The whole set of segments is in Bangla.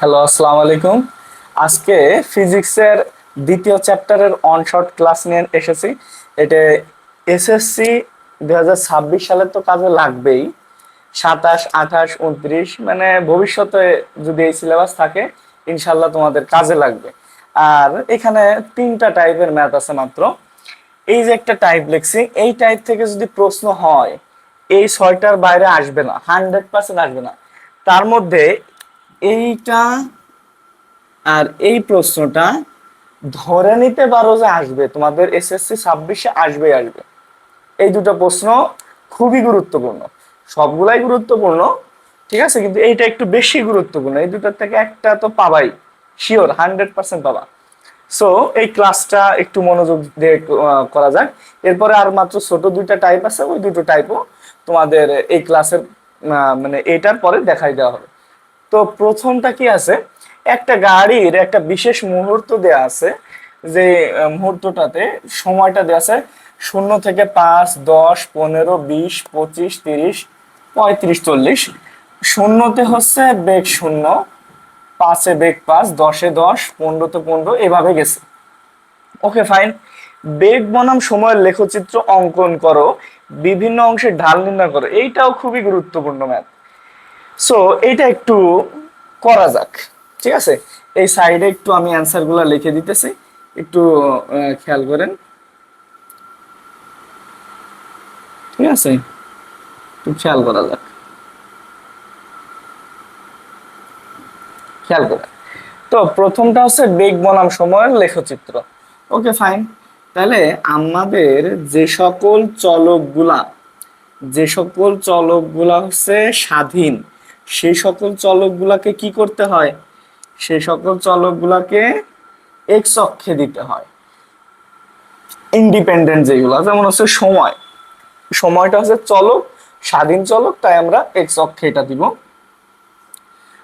হ্যালো, আসসালামু আলাইকুম। আজকে ফিজিক্সের দ্বিতীয় চ্যাপ্টারের অনশর্ট ক্লাস নিয়ে এসেছি। এটা এসএসসি 2026 সালে তো কাজে লাগবেই। 27, 28, 29 মানে ভবিষ্যতে যদি এই সিলেবাস থাকে ইনশাল্লাহ তোমাদের কাজে লাগবে। আর এখানে তিনটা টাইপের ম্যাথ আছে মাত্র। এই যে একটা টাইপ লিখছি, এই টাইপ থেকে যদি প্রশ্ন হয় এই ছয়টার বাইরে আসবে না, 100% আসবে না। তার মধ্যে এইটা আর এই প্রশ্নটা ধরে নিতে পারো যে আসবে, তোমাদের এসএসসি 26-এ আসবে। এই দুটো প্রশ্ন খুবই গুরুত্বপূর্ণ, সবগুলাই গুরুত্বপূর্ণ, ঠিক আছে, কিন্তু এইটা একটু বেশি গুরুত্বপূর্ণ। এই দুটোর থেকে একটা তো পাবাই, শিওর 100% পাবা। সো এই ক্লাসটা একটু মনোযোগ দিয়ে করা যাক। এরপরে আর মাত্র ছোট দুইটা টাইপ আছে, ওই দুটো টাইপও তোমাদের এই ক্লাসের মানে এটার পরে দেখাই দেওয়া হবে। তো প্রথমটা কি আছে, একটা গাড়ির একটা বিশেষ মুহূর্ত দেয়া আছে, যে মুহূর্তটাতে সময়টা দেয়া আছে 0 থেকে 5, 10, 15, 20, 25, 30, 35, 40। শূন্যতে হচ্ছে বেগ 0, 5-এ বেগ 5, 10-এ 10, 15-তে 15, এভাবে গেছে। Okay fine. বেগ বনাম সময়ের লেখচিত্র অঙ্কন করো, বিভিন্ন অংশের ঢাল নির্ণয় করো। এইটাও খুবই গুরুত্বপূর্ণ ম্যাথ। সো এইটা একটু করা যাক, ঠিক আছে। এই সাইডে একটু আমি অ্যান্সার গুলা লিখে দিতেছি, একটু খেয়াল করেন, ঠিক আছে, একটু খেয়াল করা যাক, খেয়াল করে। তো প্রথমটা হচ্ছে বেগ বনাম সময়ের লেখচিত্র। Okay fine. তাহলে আমাদের যে সকল চলকগুলা যে সকল চলকগুলা হচ্ছে স্বাধীন, সেই সকল চলকগুলাকে কি করতে হয়, সেই সকল চলকগুলাকে এক্স অক্ষে দিতে হয়। ইন্ডিপেন্ডেন্ট যেগুলো, যেমন হচ্ছে সময়, সময়টা হচ্ছে চলক, স্বাধীন চলক, তাই আমরা এক্স অক্ষে এটা দিব।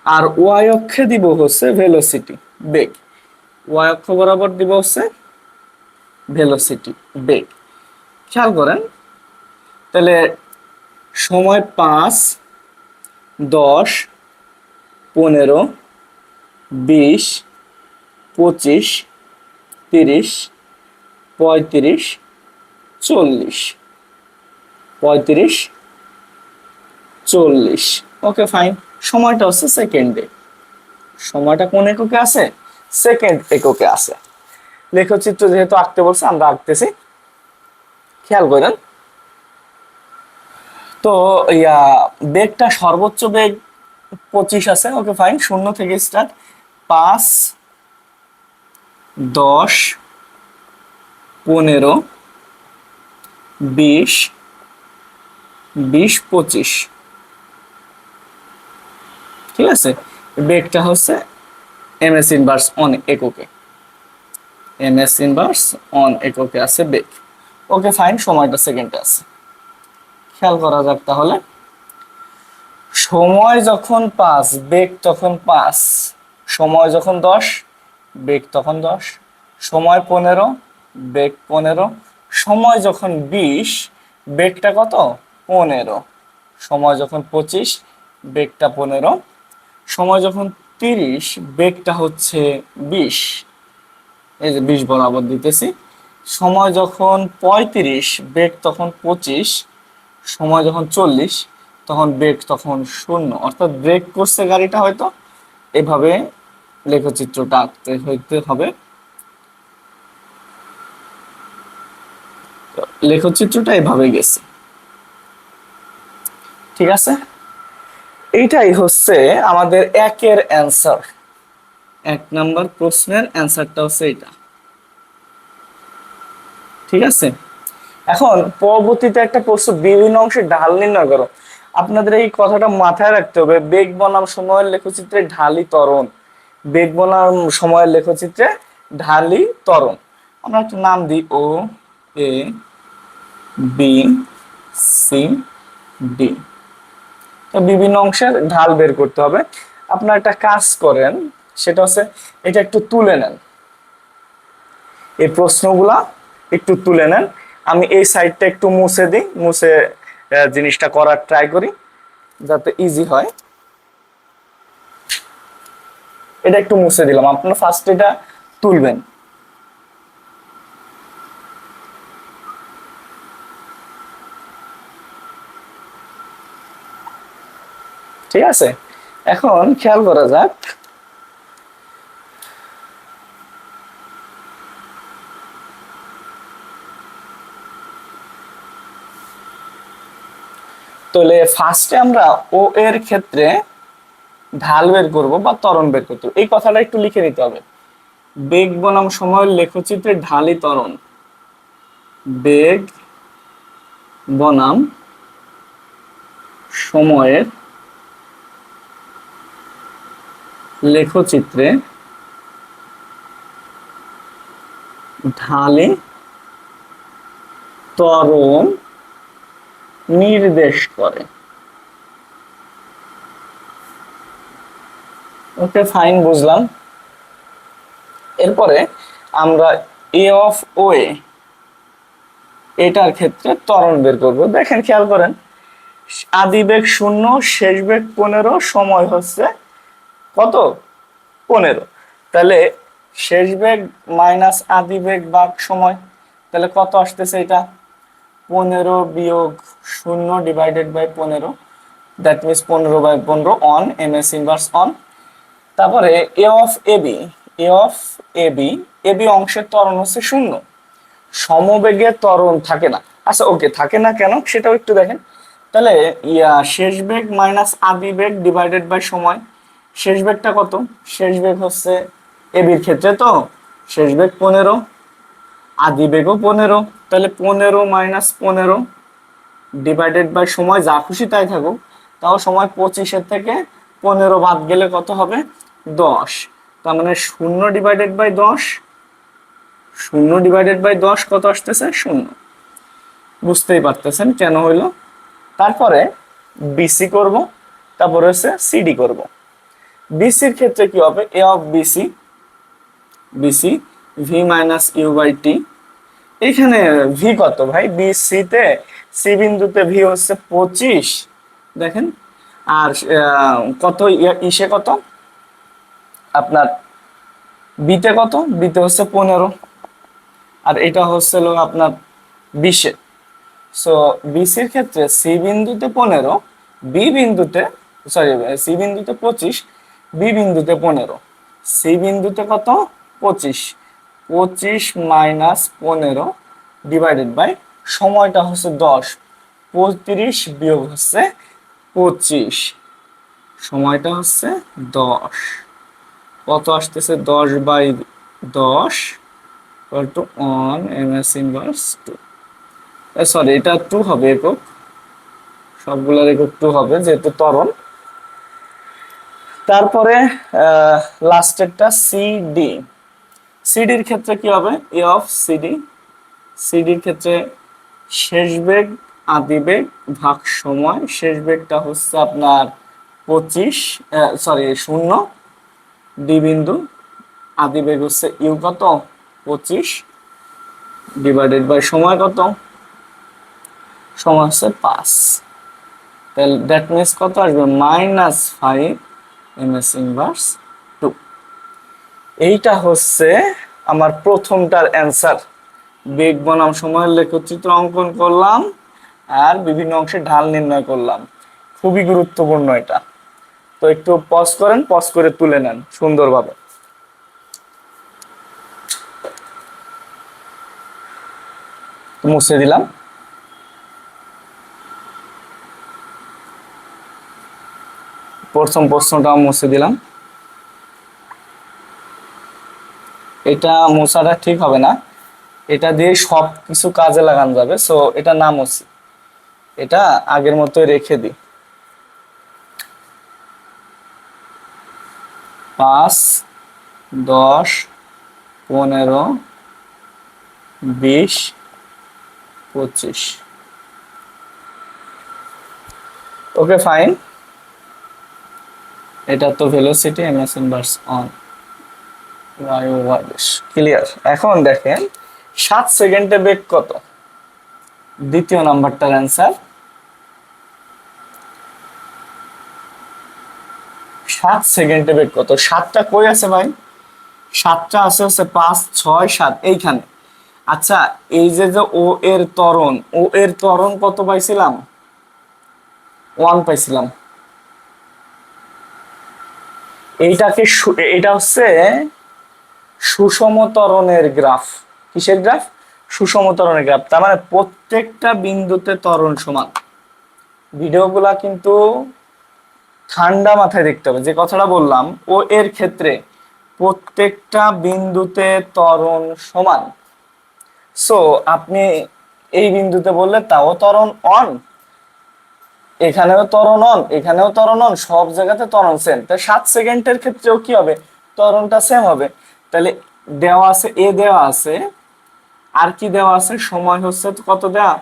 আর ওয়াই অক্ষে দিব হচ্ছে ভেলোসিটি, বেগ। ওয়াই অক্ষ বরাবর দিব হচ্ছে ভেলোসিটি, বেগ। খেয়াল করেন, তাহলে সময় 5, 10, 15, 20, 25, 30, 35, 40, 35, 40। Okay fine. সময়টা হচ্ছে সেকেন্ডে, সময়টা কোন এককে আছে, সেকেন্ড এককে আছে। লেখচিত্র যেহেতু আঁকতে বলছে আমরা আঁকতেছি, খেয়াল করেন। তো ইয়া বেগটা সর্বোচ্চ বেগ 25 আছে। Okay fine. 0 থেকে স্টার্ট, 5, 10, 15, 20, 20, 25, ঠিক আছে। বেগটা হচ্ছে এমএস ইনভার্স অন এককে, এমএস ইনভার্স অন এককে আছে বেগ। Okay fine. সময়টা সেকেন্ডে আছে। খেয়াল করা যাক তাহলে, সময় যখন 5, বেগ তখন 5, সময় যখন 10, বেগ তখন 10, সময় 15, বেগ 15, সময় যখন 20, বেগটা কত, 15, সময় যখন 25, বেগটা 15, সময় যখন 30, বেগটা হচ্ছে 20, এই যে 20 বরাবর দিতেছি। সময় যখন 35, বেগ তখন 25, সময় যখন 40, তখন বেগ তখন 0, অর্থাৎ ব্রেক করছে গাড়িটা, হয়তো এভাবে লেখচিত্রটা আঁকতে হইতে হবে। লেখচিত্রটা এভাবে গেছে, ঠিক আছে। এইটাই হচ্ছে আমাদের একের অ্যান্সার। 1 নাম্বার প্রশ্নের অ্যান্সারটা হচ্ছে এটা, ঠিক আছে। এখন পরবর্তীতে একটা প্রশ্ন, বিভিন্ন অংশে ঢাল নির্ণয় করো। আপনাদের এই কথাটা মাথায় রাখতে হবে, বেগ বনাম সময়ের লেখচিত্রে ঢালি ত্বরণ, বেগ বনাম সময়ের লেখচিত্রে ঢালি ত্বরণ। আমরা একটা নাম দিই, ও এ বি সি ডি। বিভিন্ন অংশের ঢাল বের করতে হবে। আপনার একটা কাজ করেন, সেটা হচ্ছে এটা একটু তুলে নেন, এই প্রশ্নগুলা একটু তুলে নেন। আমি এই সাইডটা একটু মুছে দিই, মুছে জিনিসটা করার ট্রাই করি যাতে ইজি হয়। এটা একটু মুছে দিলাম, আপনারা ফার্স্ট এটা তুলবেন। ঠিক আছে, এখন খেয়াল করা যাক তাহলে ফার্স্টে আমরা ও এর ক্ষেত্রে ঢাল বের করব বা ত্বরণ বের করতে হবে। এই কথাটা একটু লিখে নিতে হবে, বেগ বনাম সময়ের লেখচিত্রে ঢালি ত্বরণ, বেগ বনাম সময়ের লেখচিত্রে ঢালি ত্বরণ নির্দেশ করে। ওকে ফাইন, বুঝলাম। এরপরে আমরা এ অফ ও এটার ক্ষেত্রে ত্বরণ বের করব। দেখেন, খেয়াল করেন, আদি বেগ 0, শেষ বেগ 15, সময় হচ্ছে কত? 15। তাহলে শেষ বেগ মাইনাস আদি বেগ ভাগ সময়, তাহলে কত আসতেছে এটা? 15 বিয়োগ 0 divided by 15, that means 15/15 on MS inverse on. তারপরে a of AB, a of AB, AB অংশের ত্বরণ হচ্ছে 0, সমবেগে ত্বরণ থাকে না। আচ্ছা ওকে, থাকে না কেন সেটাও একটু দেখেন। তাহলে শেষ বেগ মাইনাস আদি বেগ ডিভাইডেড বাই সময়, শেষ বেগটা কত? শেষ বেগ হচ্ছে এবির ক্ষেত্রে তো শেষ বেগ 15, আদি বেগও 15, তাহলে 15 মাইনাস 15 ডিভাইডেড বাই সময়, যা খুশি তাই থাকুক, তাও সময় 25 থেকে 15 বাদ গেলে কত হবে? 10। তার মানে 0 ডিভাইডেড বাই 10, 0 ডিভাইডেড বাই 10 কত আসতেছে? 0। বুঝতেই পারতেছেন কেন হইলো। তারপরে বিসি করব, তারপরে হচ্ছে সিডি করব। বিসির ক্ষেত্রে কি হবে? A of BC, BC v minus u by t. এইখানে ভি কত ভাই? বিসি তে সি বিন্দুতে ভি হচ্ছে 25, দেখেন। আর কত ইসে কত আপনার বিতে কত? বিতে হচ্ছে 15, আর এটা হচ্ছে আপনার 20। সো বিসির ক্ষেত্রে সি বিন্দুতে 15, বি বিন্দুতে, সরি, সি বিন্দুতে 25, বি বিন্দুতে 15, সি বিন্দুতে কত? 25, 25 মাইনাস 15 ডিভাইডেড বাই সময়টা হচ্ছে 10, 35 বিয়োগ হচ্ছে 25, সময়টা হচ্ছে 10, কত আসতেছে? 10/10 to one MS inverse 2। Sorry, এটা 2 হবে একক, সবগুলোর একক 2 হবে যেহেতু ত্বরণ। তারপরে লাস্টেরটা সিডি, সিডির ক্ষেত্রে কি হবে? এ অফ সিডি, সিডির ক্ষেত্রে শেষ বেগ আদি বেগ ভাগ সময়, শেষ বেগটা হচ্ছে আপনার 25, সরি 0, ডি বিন্দু, আদি বেগ হচ্ছে ইউ কত? 25 ডিভাইডেড বাই সময় কত? সময় হচ্ছে 5, তাহলে দ্যাট মিনস কত আসবে? -5 এমএস ইনভার্স 2। এইটা হচ্ছে আমার প্রথমটার অ্যান্সার। বেগ বনাম সময়ের লেখচিত্র অঙ্কন করলাম আর বিভিন্ন অংশে ঢাল নির্ণয় করলাম। খুবই গুরুত্বপূর্ণ এটা। তো একটু পজ করেন, পজ করে তুলে নেন সুন্দরভাবে। মুছে দিলাম। প্রথম প্রশ্নটাও মুছে দিলাম। এটা মোছাটা ঠিক হবে না, এটা দিয়ে সব কিছু কাজে লাগানো যাবে, সো এটা না মুছি, এটা আগের মতোই রেখে দিই। 5, 10, 15, 20, 25। ওকে ফাইন, এটা তো velocity MS inverse on clear. এখন দেখেন 7 সেকেন্ডে বেগ কত? দ্বিতীয় নাম্বারটার অ্যান্সার 7 সেকেন্ডে বেগ কত? 7টা কই আছে ভাই? 7টা আছে হচ্ছে 5 6 7 এইখানে। আচ্ছা, এই যে যে ও এর ত্বরণ, ও এর ত্বরণ কত পাইছিলাম? 1 পাইছিলাম। এইটাকে এটা হচ্ছে সুষম ত্বরণের গ্রাফ। কিসের গ্রাফ? সুষম ত্বরণের গ্রাফ। তার মানে প্রত্যেকটা বিন্দুতে ত্বরণ সমান। ভিডিওগুলা কিন্তু ঠান্ডা মাথায় দেখতে হবে। যে কথাটা বললাম, ও এর ক্ষেত্রে প্রত্যেকটা বিন্দুতে ত্বরণ সমান। সো আপনি এই বিন্দুতে বললে তাও ত্বরণ অন, এখানেও ত্বরণ অন, এখানেও ত্বরণ অন, সব জায়গাতে ত্বরণ সেম। তাই 7 সেকেন্ডের ক্ষেত্রেও কি হবে? ত্বরণটা সেম হবে। তাহলে দেওয়া আছে এ, দেওয়া আছে আর কি দেওয়া আছে? সময় হচ্ছে কত দেওয়া?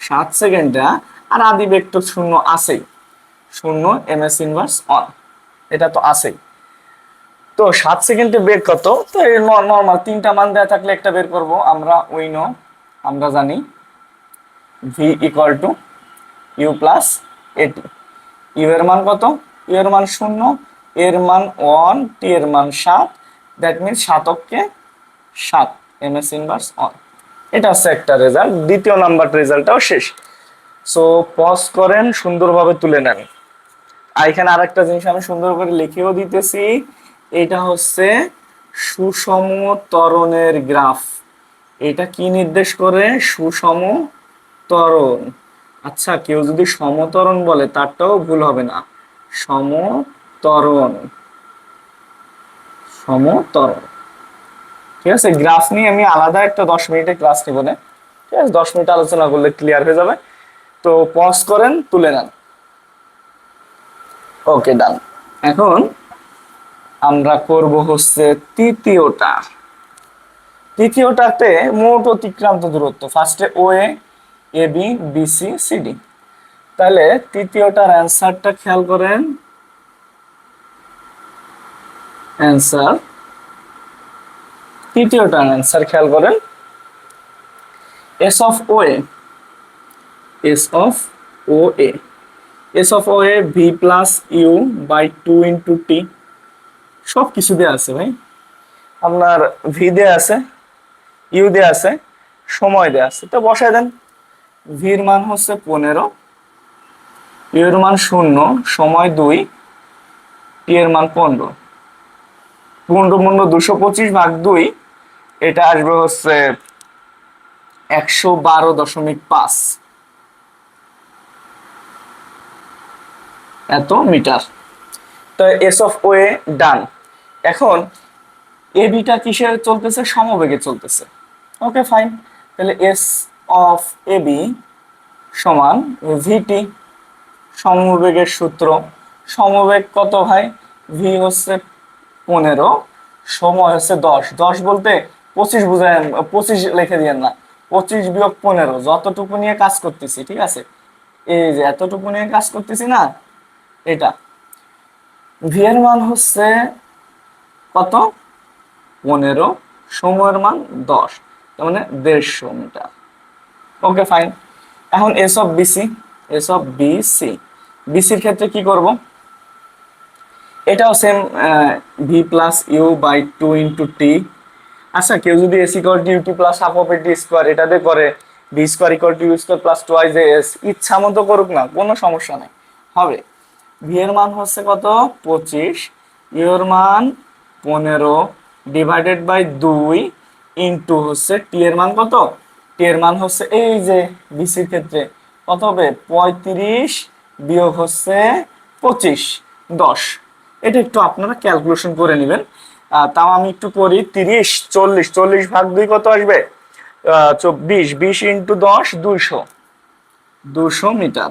7 সেকেন্ড। আর আদি ভেক্টর শূন্য আছেই, শূন্য এমএস ইনভার্স অন, এটা তো আছেই। তো 7 সেকেন্ডে বের কত? তো এই নর্মাল 3টা মান দেওয়া থাকলে একটা বের করব আমরা। আমরা জানি v equal to u plus a t. U এর মান কত? ইউ এর মান 0, এর মান 1, টি এর মান 7। That means 7 MS inverse on. এটা হচ্ছে একটা রেজাল্ট। দ্বিতীয় নাম্বার রেজাল্টটাও শেষ। সো পজ করেন, সুন্দরভাবে তুলে নেন। আর এখানে আরেকটা জিনিস আমি সুন্দর করে লিখেও দিতেছি, এটা হচ্ছে সুষম ত্বরণের গ্রাফ। এটা কি নির্দেশ করে? সুষম ত্বরণ। আচ্ছা, কেউ যদি সমত্বরণ বলে তারটাও ভুল হবে না। সমত্বরণ, সমত্বরণ। ঠিক আছে, গ্রাফ নিয়ে আমি আলাদা একটা 10 মিনিটের ক্লাস নেব না। ঠিক আছে, 10 মিনিট আলোচনা করলে ক্লিয়ার হয়ে যাবে। তো পজ করেন, তুলে নেন। ওকে, ডান। এখন আমরা করব হচ্ছে তৃতীয়টাতে মোট অতিক্রান্ত দূরত্ব। ফার্স্টে O A B B C C D. তাহলে তৃতীয়টার অ্যান্সারটা খেয়াল করেন। অ্যান্সার, তৃতীয়টার অ্যান্সার খেয়াল করেন। S of O A, s of O A, s of O A v plus u by 2 into t. সব কিছু দেওয়া আছে ভাই। আপনার ভি দেওয়া আছে, ইউ দেওয়া আছে, সময় দেওয়া আছে। তো বসায় দেন। ভির মান হচ্ছে 15, ইউ এর মান 0, সময় 2, টি এর মান 15। 225/2, এটা আসবে হচ্ছে 112.5 এত মিটার। তো এস অফ ও এ ডান। এখন এ বিটা কিসে চলতেছে? সমবেগে চলতেছে। ওকে, ফাইন। তাহলে এস অফ এ বি সমান ভিটি, সমবেগের সূত্র। সমবেগ কত ভাই? ভি হচ্ছে 15, সময় হচ্ছে 10। 10 বলতে 25 বুঝায়, 25 লিখে দিয়েন না। 25 বিয়োগ 15, যতটুকু নিয়ে কাজ করতেছি, ঠিক আছে, এই যে এতটুকু নিয়ে কাজ করতেছি না, এটা। ভি এর মান হচ্ছে কত? 15, সময়ের মান 10, তার মানে 150 মিটার। Okay, fine. এখন s of BC, s of BC, বিসির ক্ষেত্রে কি করব? এটাও same, v plus u by 2 into t. আচ্ছা, কেউ যদি s equal to u t plus half of a t square এটাতে করে, v square equal to u square plus twice s, ইচ্ছা মতো করুক না, কোনো সমস্যা নেই, হবে। ভি এর মান হচ্ছে কত? 25, ইউ এর মান 15 ডিভাইডেড বাই 2 ইন্টু হচ্ছে টি এর মান কত? টি এর মান হচ্ছে এই যে বিসির ক্ষেত্রে কত হবে? 35 বিয়োগ হচ্ছে 25, 10। এটা একটু আপনারা ক্যালকুলেশন করে নেবেন। তাও আমি একটু করি। 30 40, 40/2 কত আসবে? 24, 20 ইন্টু 10, 200 মিটার।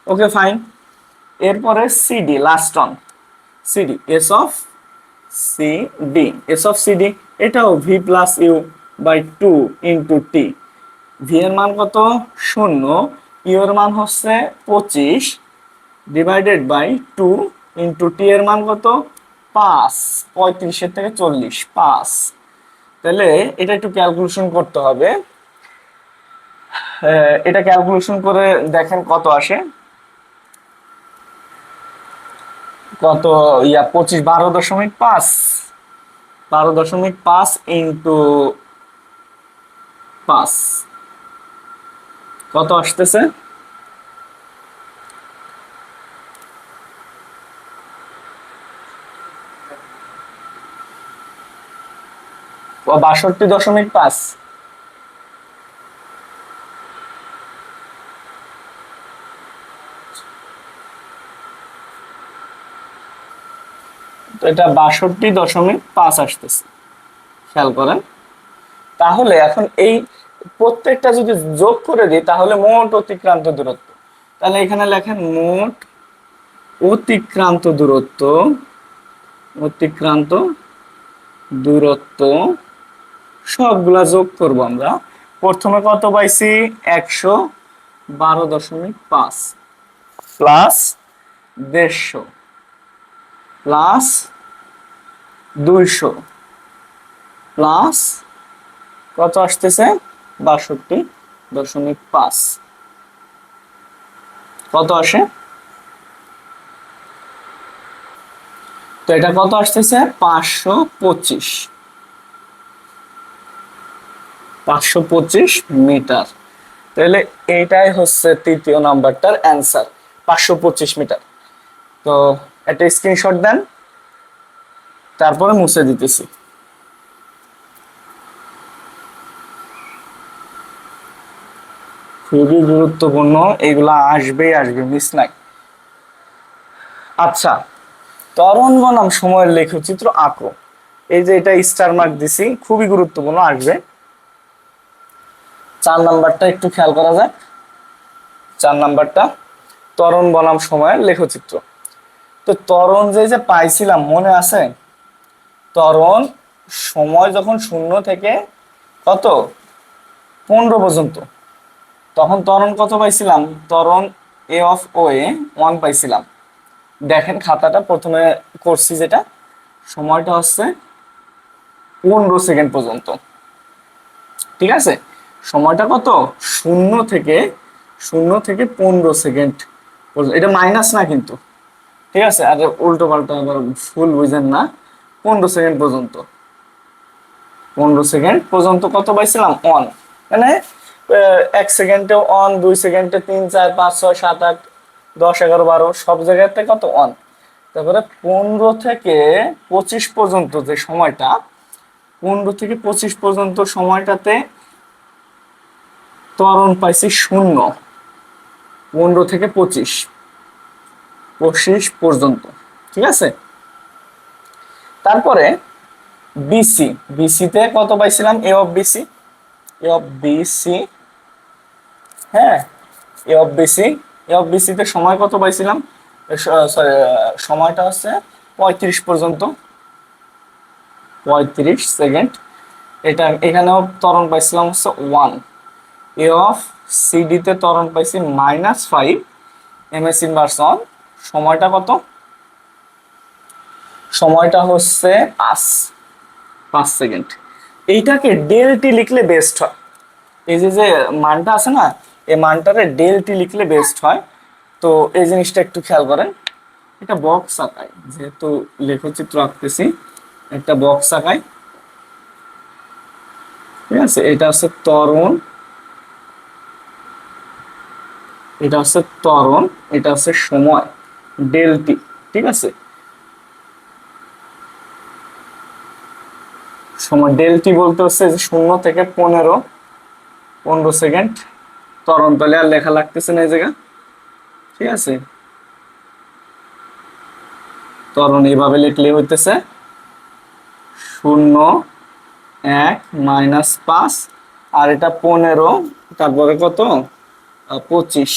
Okay, fine. এরপরে CD, last on CD, s of CD, s of CD এটাও v plus u by 2 into t. V এর মান কত? 0, ইউ এর মান হচ্ছে 25 ডিভাইডেড বাই 2 ইন্টু টি এর মান কত? 5, 35 থেকে 40, 5। তাহলে এটা একটু ক্যালকুলেশন করতে হবে। এটা ক্যালকুলেশন করে দেখেন কত আসে। কত 25 12.5, 12.5 ইন্টু 5 কত আসতেছে? ও 62.5। তো এটা 62.5 আসতেছে, খেয়াল করেন। তাহলে এখন এই প্রত্যেকটা যদি যোগ করে দিই তাহলে মোট অতিক্রান্ত দূরত্ব, তাহলে এখানে লেখেন মোট অতিক্রান্ত দূরত্ব, অতিক্রান্ত দূরত্ব সবগুলা যোগ করব আমরা। প্রথমে কত পাইছি? 112.5 প্লাস 150 প্লাস 200 প্লাস কত আসতেছে? 62.5 কত আসে? তো এটা কত আসতেছে? 525 মিটার। তাহলে এইটাই হচ্ছে তৃতীয় নাম্বারটার অ্যান্সার, 525 মিটার। তো একটা স্ক্রিনশট দেন, তারপরে মুছে দিতেছি। খুবই গুরুত্বপূর্ণ, এগুলা আসবেই আসবে, মিস নাই। আচ্ছা, ত্বরণ বনাম সময়ের লেখচিত্র আঁকো। এই যে এটা স্টার মার্ক দিছি, খুবই গুরুত্বপূর্ণ, আসবে। 4 নাম্বারটা একটু খেয়াল করা যাক। 4 নাম্বারটা ত্বরণ বনাম সময়ের লেখচিত্র। তো ত্বরণ যে পাইছিলাম মনে আছে? ত্বরণ সময় যখন 0 থেকে কত 15 পর্যন্ত, তখন ত্বরণ কত পাইছিলাম? ত্বরণ এ অফ ও এ 1 পাইছিলাম। দেখেন খাতাটা প্রথমে করছি, যেটা সময়টা হচ্ছে 15 সেকেন্ড পর্যন্ত, ঠিক আছে? সময়টা কত? 0 থেকে 15 সেকেন্ড পর্যন্ত, এটা মাইনাস না কিন্তু, ঠিক আছে? আর উল্টো পাল্টা আবার ফুল বুঝেন না। 15 সেকেন্ড পর্যন্ত, 15 সেকেন্ড পর্যন্ত কত পাইছিলাম? 1। মানে 1 সেকেন্ডে 1, 2 সেকেন্ডে 3, 4, 5, 6, 7, 8, 10, 11, 12 সব জায়গাতে কত? 1। তারপরে 15 থেকে 25 পর্যন্ত যে সময়টা, 15 থেকে 25 পর্যন্ত সময়টাতে ত্বরণ পাইছি 0। 15 থেকে 25 পর্যন্ত, ঠিক আছে? তারপরে বিসি, বিসিতে কত পাইছিলাম? A of BC, a of BC, হ্যাঁ, a of BC, a of BC তে সময় কত পাইছিলাম? সরি, সময়টা হচ্ছে 35 পর্যন্ত, 35 সেকেন্ড। এটা এখানেও ত্বরণ পাইছিলাম হচ্ছে 1। এ অফ সিডি তে ত্বরণ পাইছি -5 এমএস ইনভার্স 1। সময়টা কত? সময়টা হচ্ছে 5 সেকেন্ড। এইটাকে ডেল টি লিখলে বেস্ট হয়। এই যে মানটা আছে না, এই মানটারে ডেল টি লিখলে বেস্ট হয়। তো এই জিনিসটা একটু খেয়াল করেন। একটা বক্স আঁকাই, যেহেতু লেখচিত্র আঁকতেছি, একটা বক্স আঁকাই, ঠিক আছে? এটা হচ্ছে ত্বরণ, এটা হচ্ছে ত্বরণ, এটা হচ্ছে সময়, ডেল টি, ঠিক আছে? সময় ডেল টি বলতে হচ্ছে যে 0 থেকে 15 সেকেন্ড ত্বরণ, তাহলে আর লেখা লাগতেছে না এই জায়গা, ঠিক আছে? ত্বরণ এইভাবে লিখলে হইতেছে 0, 1, -5, আর এটা 15, তারপরে কত? 25,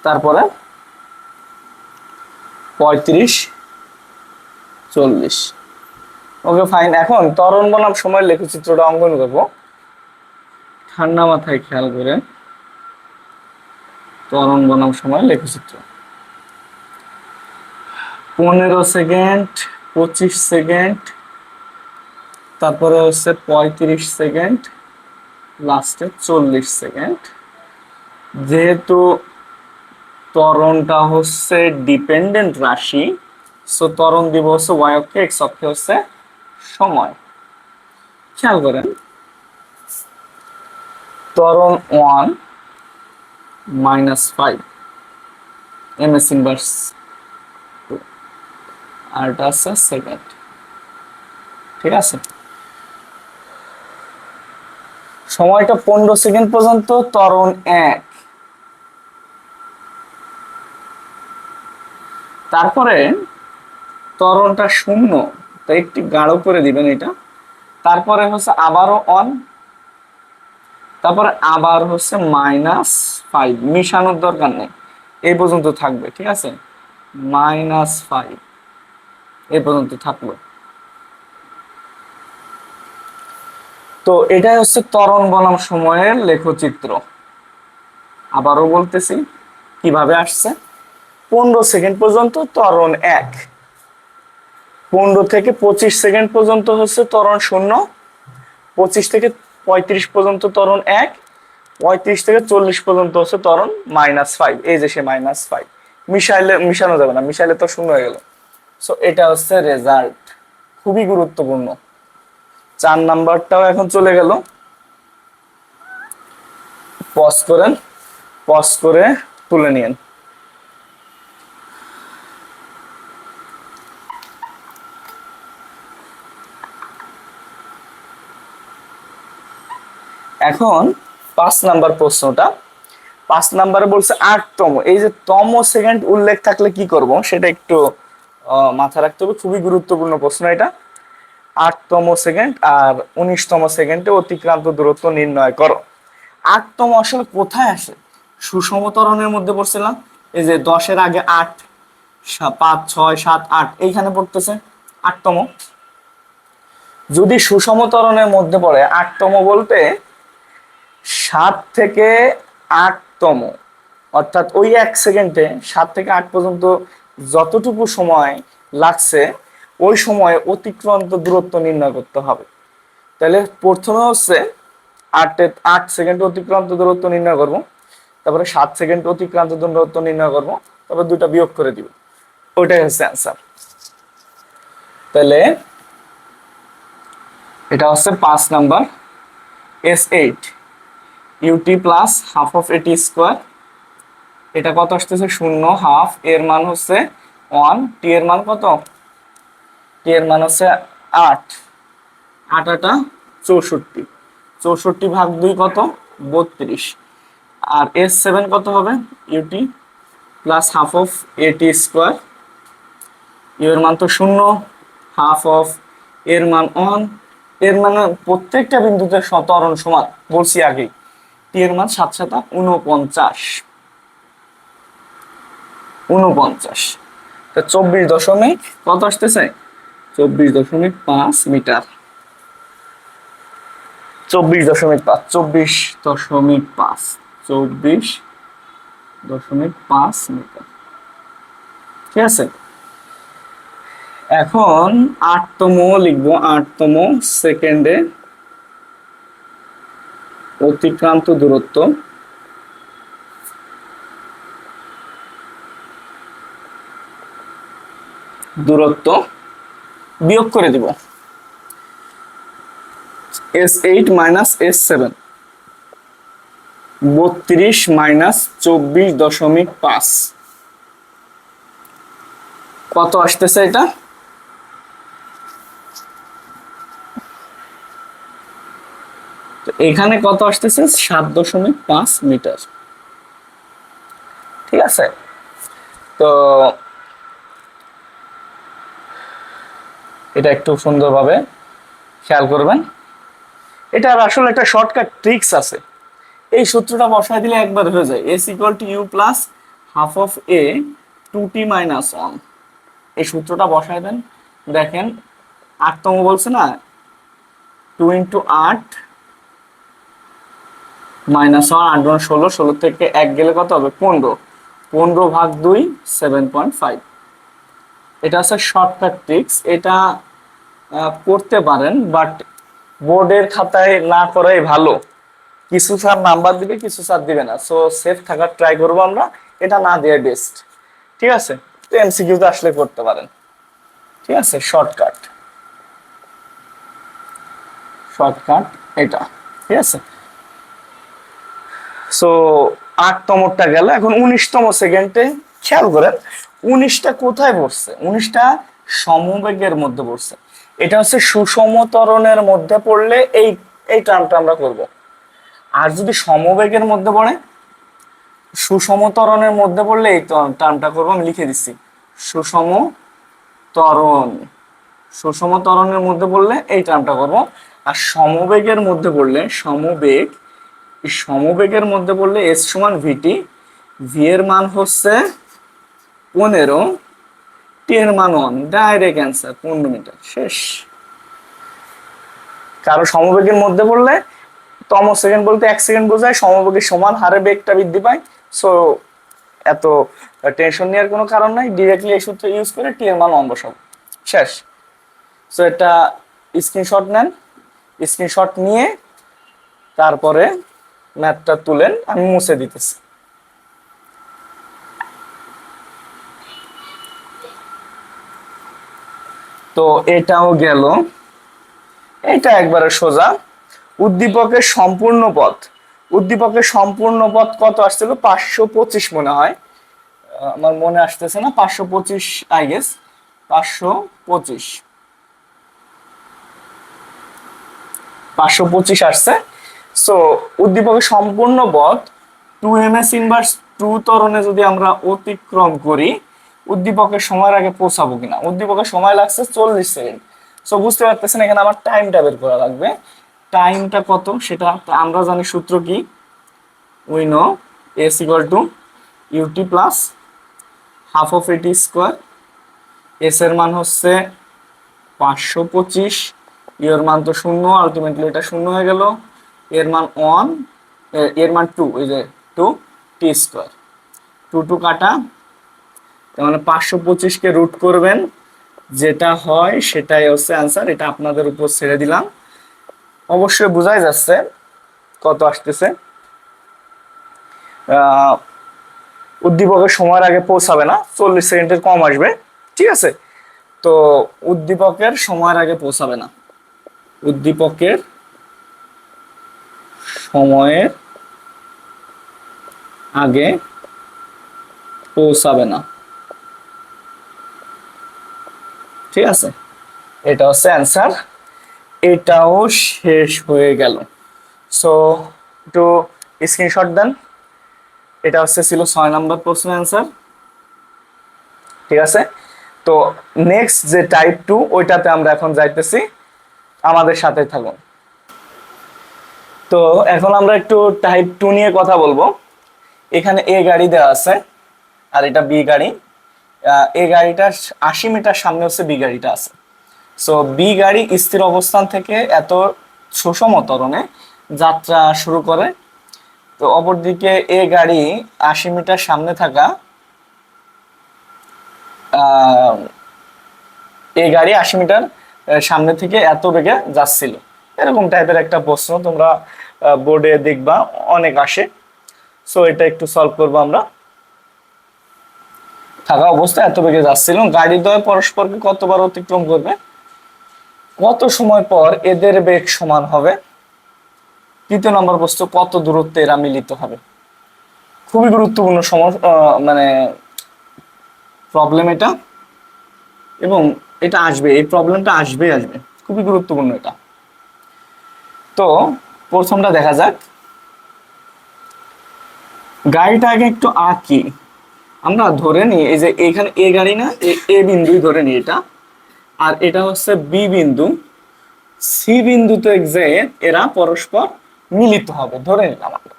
তারপরে 35, 40। ওকে, ফাইন। এখন ত্বরণ বনাম সময়ের লেখচিত্রটা অঙ্কন করবো। ঠান্ডা মাথায় খেয়াল করে, ত্বরণ বনাম সময়ের লেখচিত্র। 15 সেকেন্ড, 25 সেকেন্ড, তারপরে হচ্ছে 35 সেকেন্ড, লাস্টে 40 সেকেন্ড। যেহেতু ত্বরণটা হচ্ছে ডিপেন্ডেন্ট রাশি, সো ত্বরণ দিব হচ্ছে ওয়াই অক্ষে, এক্স অক্ষে হচ্ছে সময়। খেয়াল করেন, ত্বরণ 1 -5 ms ইনভার্স 2, আর এটা আছে সেকেন্ড। ঠিক আছে, সময়টা 15 সেকেন্ড পর্যন্ত ত্বরণ 1। তারপরে ত্বরণটা 0, তাই একটু গাঢ় করে দিবেন এটা। তারপরে হচ্ছে আবারও অন, তারপরে আবার হচ্ছে -5, মিশানোর দরকার নেই, এই পর্যন্ত থাকবে। ঠিক আছে, -5 এই পর্যন্ত থাকলো। তো এটাই হচ্ছে ত্বরণ বনাম সময়ের লেখচিত্র। আবারও বলতেছি কিভাবে আসছে। 15 সেকেন্ড পর্যন্ত ত্বরণ 1, 15 থেকে 25 সেকেন্ড পর্যন্ত হচ্ছে ত্বরণ 0, 25 থেকে 35 পর্যন্ত ত্বরণ 1, 35 থেকে 40 পর্যন্ত হচ্ছে ত্বরণ -5। এই যে সে -5, মিশানো যাবে না, মিশাইলে তো 0 হয়ে গেল। সো এটা হচ্ছে রেজাল্ট, খুবই গুরুত্বপূর্ণ। 4 নাম্বারটাও এখন চলে গেল। পজ করেন, পজ করে তুলে নিন। এখন 5 নাম্বার প্রশ্নটা, 5 নাম্বারে বলছে 8তম। এই যে তম সেকেন্ড উল্লেখ থাকলে কি করব সেটা একটু মাথায় রাখতে হবে, খুবই গুরুত্বপূর্ণ প্রশ্ন এটা। 8তম সেকেন্ড আর 19তম সেকেন্ডে অতিক্রান্ত দূরত্ব নির্ণয় করো। 8তম আসলে কোথায় আসে? সুষম ত্বরণের মধ্যে পড়ছিলাম, এই যে 10-এর আগে 8, 5, 6, 7, 8 এইখানে পড়তেছে 8তম। যদি সুষম ত্বরণের মধ্যে পড়ে 8তম বলতে 7 থেকে 8তম, অর্থাৎ ওই 1 সেকেন্ডে 7 থেকে 8 পর্যন্ত যতটুকু সময় লাগছে ওই সময়ে অতিক্রান্ত দূরত্ব নির্ণয় করতে হবে। তাহলে প্রথমে হচ্ছে 8 সেকেন্ড অতিক্রান্ত দূরত্ব নির্ণয় করব, তারপরে 7 সেকেন্ড অতিক্রান্ত দূরত্ব নির্ণয় করব, তারপর দুটা বিয়োগ করে দিব। ওইটাই হচ্ছে অ্যান্সার। তাহলে এটা হচ্ছে 5 number, S8 ut plus half of a t square. এটা কত আসতেছে? 0, হাফ, এর মান হচ্ছে 1, টি এর মান কত? টি এর মান হচ্ছে 8, 8 8 64, 64 ভাগ 2 কত? 32। আর S7 কত হবে? UT plus half of a t square. U এর মান তো 0, হাফ অফ এর মান 1, এর মানে প্রত্যেকটা বিন্দুতে ত্বরণ সমান বলছি আগেই। টি এর মান 7 7 49, 49। তো 24 দশমিক কত আসতেছে? 24.5 মিটার। 24.5, 24.5, 24.5 মিটার। ঠিক আছে, এখন 8তম লিখবো। 8তম সেকেন্ডে অতিক্রান্ত দূরত্ব বিয়োগ করে দিব। S8 মাইনাস S7, 32 মাইনাস 24.5 কত আসতেছে? এটা এখানে কত আসতেছে? 7.5 মিটার। ঠিক আছে, তো এটা একটু সুন্দরভাবে খেয়াল করবেন। এটার আসলে একটা শর্টকাট ট্রিক্স আছে, এই সূত্রটা বসায় দিলে একবার হয়ে যায়। S equal to u plus half of a 2t minus 1। এই সূত্রটা বসায় দেন, দেখেন 8তম বলছে না, 2 ইন্টু 8 মাইনাস 1, 8 গুণ 16, 16 থেকে 1 গেলে কত হবে? 15, 15 ভাগ 2 7.5। এটা হচ্ছে শর্টকাট ট্রিক্স, এটা করতে পারেন, বাট বোর্ডের খাতায় না করাই ভালো। কিছু স্যার নাম্বার দিবে, কিছু স্যার দিবে না, সো সেফ থাকার ট্রাই করবো আমরা। এটা না দিয়ে বেস্ট। ঠিক আছে, তো এমসিকিউতে আসলে করতে পারেন। ঠিক আছে, শর্টকাট শর্টকাট এটা। ঠিক আছে, সো 8তমটা গেল, এখন 19তম সেকেন্ডে খেয়াল করেন 19টা কোথায় পড়ছে, 19টা সমবেগের মধ্যে পড়ছে। এটা হচ্ছে সুষম ত্বরণের মধ্যে পড়লে এই এই টার্মটা আমরা করব। আর যদি সমবেগের মধ্যে পড়ে, সুষম ত্বরণের মধ্যে পড়লে এই টার্মটা করবো। আমি লিখে দিচ্ছি, সুষম ত্বরণ। সুষম ত্বরণের মধ্যে পড়লে এই টার্মটা করবো। আর সমবেগের মধ্যে পড়লে, সমবেগের মধ্যে পড়লে এস সমান ভিটি, ভি এর মান হচ্ছে 15, টি এর মান 1, ডাইরেক্ট অ্যান্সার 15 মিটার, শেষ। কারণ সমবেগের মধ্যে পড়লে তম সেকেন্ড বলতে 1 সেকেন্ড বোঝায়, সমবেগের সমান হারে বেগটা বৃদ্ধি পায়। সো এত টেনশন নেওয়ার কোনো কারণ নাই, ডিরেক্টলি এই সূত্র ইউজ করে টি এর মান 1 বসাবো, শেষ। সো এটা স্ক্রিনশট নেন, স্ক্রিনশট নিয়ে তারপরে ম্যাথটা তুলেন, আমি মুছে দিতেছি। তো এটাও গেল, এটা একবারে সোজা। উদ্দীপকের সম্পূর্ণ পথ, উদ্দীপকের সম্পূর্ণ পথ কত আসছিল, 525 মনে হয়, আমার মনে আসতেছে না, 525 আই গেস, 525 আসছে। সো উদ্দীপকের সম্পূর্ণ পথ 2ms ইনভার্স 2 ত্বরণে যদি আমরা অতিক্রম করি, উদ্দীপকের সময়ের আগে পৌঁছাবো কিনা। উদ্দীপকের সময় লাগছে 40 সেকেন্ড। সো বুঝতে পারতেছেন এখানে আমার টাইমটা বের করা লাগবে। টাইমটা কত সেটা আমরা জানি, সূত্র কি, we know s equal to u t plus half of a t square. S এর মান হচ্ছে 525, এর মান তো 0, আলটিমেটলি এটা 0 হয়ে গেল, এর মান 1, এর মান 2, এই যে 2 টি স্কোয়ার, 2 কাটা, তার মানে 525 কে রুট করবেন, যেটা হয় সেটাই হচ্ছে অ্যান্সার। এটা আপনাদের উপর ছেড়ে দিলাম, অবশ্যই বোঝাই যাচ্ছে কত আসতেছে। উদ্দীপকের সময়ের আগে পৌঁছাবে না, 40 সেকেন্ডের কম আসবে। ঠিক আছে, তো উদ্দীপকের সময়ের আগে পৌঁছাবে না, উদ্দীপকের সময়ের আগে পৌঁছাবে না। ঠিক আছে, এটা হচ্ছে অ্যান্সার। এটাও শেষ হয়ে গেল। সো একটু স্ক্রিনশট দেন, এটা হচ্ছে ছিল 6 নম্বর প্রশ্নের অ্যান্সার। ঠিক আছে, তো নেক্সট যে টাইপ 2 ওইটাতে আমরা এখন যাইতেছি, আমাদের সাথে থাকুন। তো এখন আমরা একটু টাইপ 2 নিয়ে কথা বলবো। এখানে এ গাড়ি দেওয়া আছে আর এটা বি গাড়ি। এ গাড়িটার 80 মিটার সামনে হচ্ছে বি গাড়িটা আছে। সো বি গাড়ি স্থির অবস্থান থেকে এত সুষম ত্বরণে যাত্রা শুরু করে। তো অপরদিকে এ গাড়ি 80 মিটার সামনে থাকা, এই গাড়ি 80 মিটার সামনে থেকে এত বেগে যাচ্ছিল, এরকম টাইপের একটা প্রশ্ন তোমরা বোর্ডে দেখবা অনেক আসে। সো এটা একটু সলভ করবো আমরা। থাকা অবস্থায় এত বেগে যাচ্ছিল, গাড়ি দ্বয় পরস্পরকে কতবার অতিক্রম করবে, কত সময় পর এদের বেগ সমান হবে, তৃতীয় নম্বর প্রশ্ন কত দূরত্বে এরা মিলিত হবে। খুবই গুরুত্বপূর্ণ সমস্যা, মানে প্রবলেম এটা, এবং এটা আসবে, এই প্রবলেমটা আসবে, খুবই গুরুত্বপূর্ণ এটা। তো প্রথমটা দেখা যাক, গাড়িটা আগে একটু আঁকি। আমরা ধরে নিই এই যে এখানে এ গাড়ি না, এ বিন্দুই ধরে নিই এটা, আর এটা হচ্ছে বি বিন্দু, সি বিন্দুতে যে এরা পরস্পর মিলিত হবে ধরে নিলাম আমরা।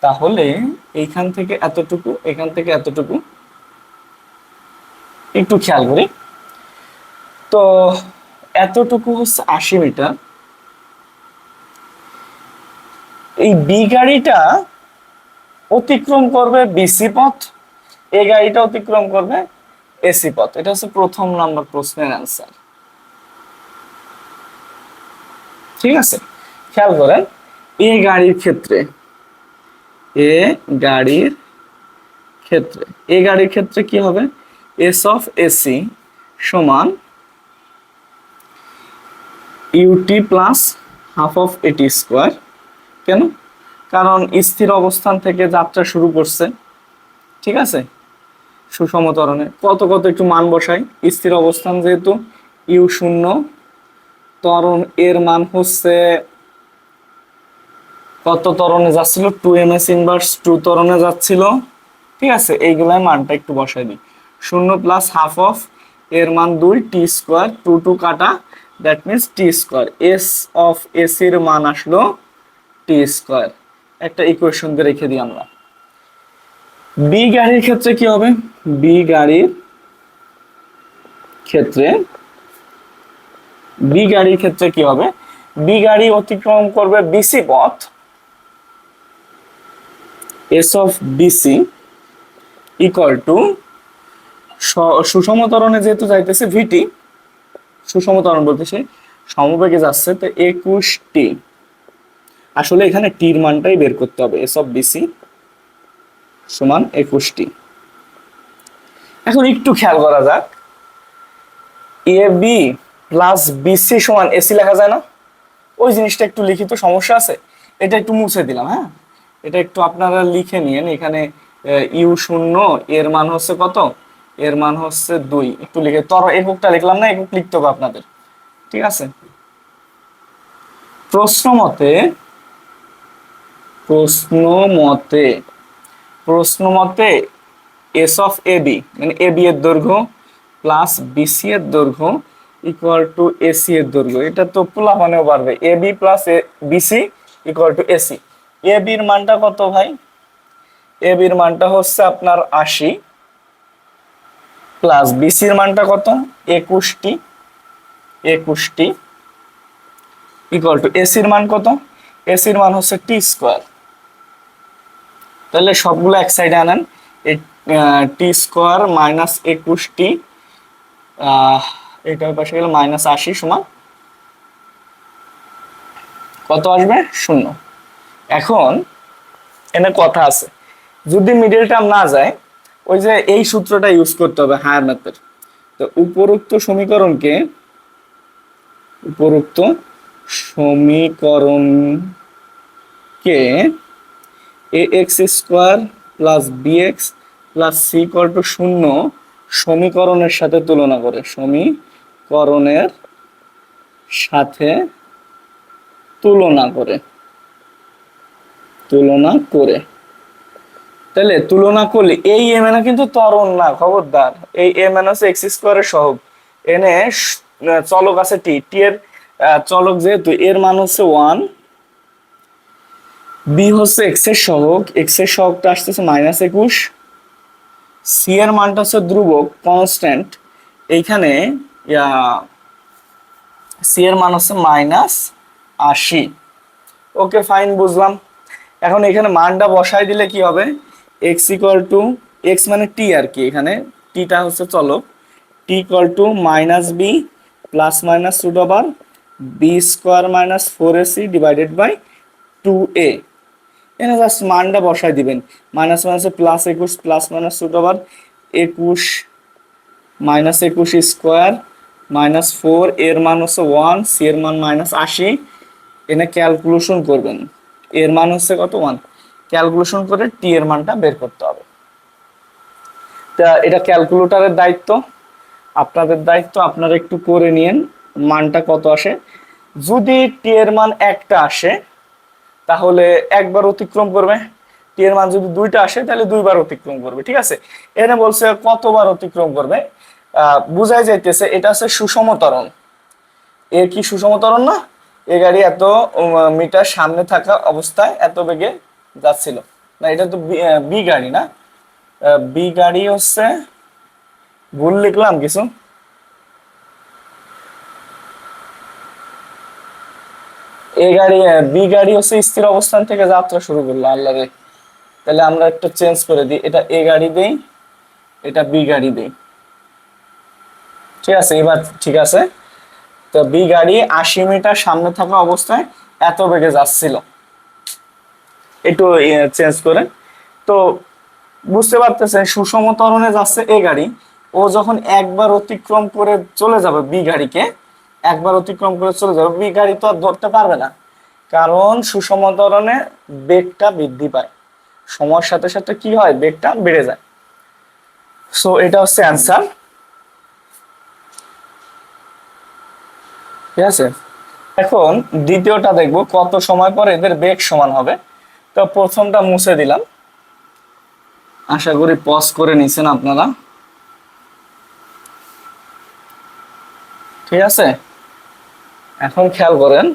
তাহলে এইখান থেকে এতটুকু, এখান থেকে এতটুকু, একটু খেয়াল করি। তো এতটুকু হচ্ছে 80 মিটার। এই বি গাড়িটা অতিক্রম করবে বিসি পথ, এ গাড়িটা অতিক্রম করবে এসি পথ। এটা হচ্ছে প্রথম নাম্বার প্রশ্নের অ্যান্সার। ঠিক আছে, খেয়াল করেন এ গাড়ির ক্ষেত্রে, এ গাড়ির ক্ষেত্রে, এ গাড়ির ক্ষেত্রে কি হবে, এস অফ এসি সমান UT plus half of a t square. কেন? কারণ স্থির অবস্থান থেকে যাত্রা শুরু করছে, ঠিক আছে, সুষম ত্বরণে কত কত একটু মান বসাই। স্থির অবস্থান যেহেতু ইউ শূন্য, ত্বরণ এর মান হচ্ছে কত ত্বরণে যাচ্ছিল, 2 ms ইনভার্স 2 ত্বরণে যাচ্ছিল, ঠিক আছে, এইগুলাই মানটা একটু বসাই দিই। 0 প্লাস হাফ অফ এর মান 2 টি স্কোয়ার, 2 2 কাটা, that means T square. S of এসির মান আসলো টি স্কোয়ার। একটা ইকুয়েশন দিয়ে রেখে দিই আমরা। বি গাড়ির ক্ষেত্রে কি হবে, বি গাড়ির ক্ষেত্রে বি গাড়ির ক্ষেত্রে কি হবে, বি গাড়ি অতিক্রম করবে বিসি পথ, s of BC equal to সুষম ত্বরণে যেহেতু যাইতেছে ভিটি, সুষম ত্বরণ বলতেছে সমবেগে যাচ্ছে, তো 21 টি। আসলে এখানে টির মানটাই বের করতে হবে, এস অফ বিসি সমান 21 টি। এখন একটু খেয়াল করা যাক, এ বি প্লাস বিসি সমান এসি লেখা যায় না? ওই জিনিসটা একটু লিখিত সমস্যা আছে, এটা একটু মুছে দিলাম। হ্যাঁ, এটা একটু আপনারা লিখে নিন। এখানে ইউ শূন্য, এর মান হচ্ছে কত, এর মান হচ্ছে 2, একটু লিখে এককটা লিখলাম না, একক লিখতে হবে আপনাদের, ঠিক আছে। প্রশ্ন মতে প্রশ্ন মতে প্রশ্ন মতে এস অফ এ বি মানে এ বি এর দৈর্ঘ্য প্লাস বিসি এর দৈর্ঘ্য ইকুয়াল টু এসি এর দৈর্ঘ্য। এটা তো পোলাপানেও পারবে, A B plus BC equal to AC. A বির মানটা কত ভাই, এ বির মানটা হচ্ছে আপনার 80 প্লাস বিসির মানটা কত 21টি, 21টি ইকুয়াল টু এসির মান কত, এসির মান হচ্ছে টি স্কোয়ার। তাহলে সবগুলো এক সাইডে আনেন, টি স্কোয়ার মাইনাস 21টি, এটার পাশে গেলে মাইনাস 80 সমান কত আসবে, 0। এখন এখানে কথা আছে, যদি মিডল টার্ম না যায়, ওই যে এই সূত্রটা ইউজ করতে হবে হায়ার ম্যাথের। তো উপরোক্ত সমীকরণকে a x square plus b x plus c equal to 0 সমীকরণের সাথে তুলনা করে, সমীকরণের সাথে তুলনা করে তাহলে তুলনা করলে এই এম এন কিন্তু ত্বরণ না, খবরদার। এই এম এন হচ্ছে এক্স স্কোয়ারের সহগ, এনে চলক আছে টি, টি এর চলক যেহেতু এর মান হচ্ছে 1, বি হচ্ছে এক্স এর সহগ, এক্স এর সহগটা আসতেছে -21, সি এর মানটা হচ্ছে ধ্রুবক কনস্ট্যান্ট, এইখানে সি এর মান হচ্ছে -80। ওকে ফাইন, বুঝলাম। এখন এখানে মানটা বসাই দিলে কি হবে, এক্স ইকুয়াল টু এক্স মানে টি আর কি, এখানে টিটা হচ্ছে চলক, t equal to minus b plus minus root over b square minus 4ac divided by 2a। এখানে জাস্ট মানটা বসাই দিবেন, মাইনাস মাইনাসে plus 21 plus minus root over 21 minus 21 square minus 4, এর মান হচ্ছে 1, সি এর মান -80। এনে ক্যালকুলেশন করবেন, এর মান হচ্ছে কত 1, ক্যালকুলেশন করে টি এর মানটা বের করতে হবে। তা এটা ক্যালকুলেটরের দায়িত্ব, আপনাদের দায়িত্ব, আপনারা একটু করে নিন মানটা কত আসে। যদি টি এর মান একটা আসে তাহলে একবার অতিক্রম করবে, টি এর মান যদি 2টা আসে তাহলে 2বার অতিক্রম করবে, ঠিক আছে। এখানে বলছে কতবার অতিক্রম করবে, বুঝাই যাইতেছে এটা হচ্ছে সুষম ত্বরণ। এর কি সুষম ত্বরণ না, এ গাড়ি এত মিটার সামনে থাকা অবস্থায় এত বেগে যাচ্ছিল না, এটা তো বি গাড়ি না, বি গাড়ি হচ্ছে, ভুল লিখলাম কিছু, এ গাড়ি বি গাড়ি হচ্ছে স্থির অবস্থান থেকে যাত্রা শুরু করলো, আল্লাহ রে। তাহলে আমরা একটু চেঞ্জ করে দিই, এটা এ গাড়ি দেই, এটা বি গাড়ি দেই, ঠিক আছে, এবার ঠিক আছে। তো বি গাড়ি 80 মিটার সামনে থাকা অবস্থায় এত বেগে যাচ্ছিল, একটু চেঞ্জ করে। তো বুঝতে পারতেছেন, সুষম ত্বরণে যাচ্ছে এ গাড়ি, ও যখন একবার অতিক্রম করে চলে যাবে বি গাড়িকে, একবার অতিক্রম করে চলে যাবে, বি গাড়ি তো আর ধরতে পারবে না, কারণ সুষম ত্বরণে বেগটা বৃদ্ধি পায়, সময়ের সাথে সাথে কি হয়, বেগটা বেড়ে যায়। সো এটা হচ্ছে অ্যান্সার। ঠিক আছে, এখন দ্বিতীয়টা দেখবো কত সময় পর এদের বেগ সমান হবে। তো প্রথমটা মুছে দিলাম, আশা করি পজ করে নিছেন আপনারা। ঠিক আছে, এখন খেয়াল করেন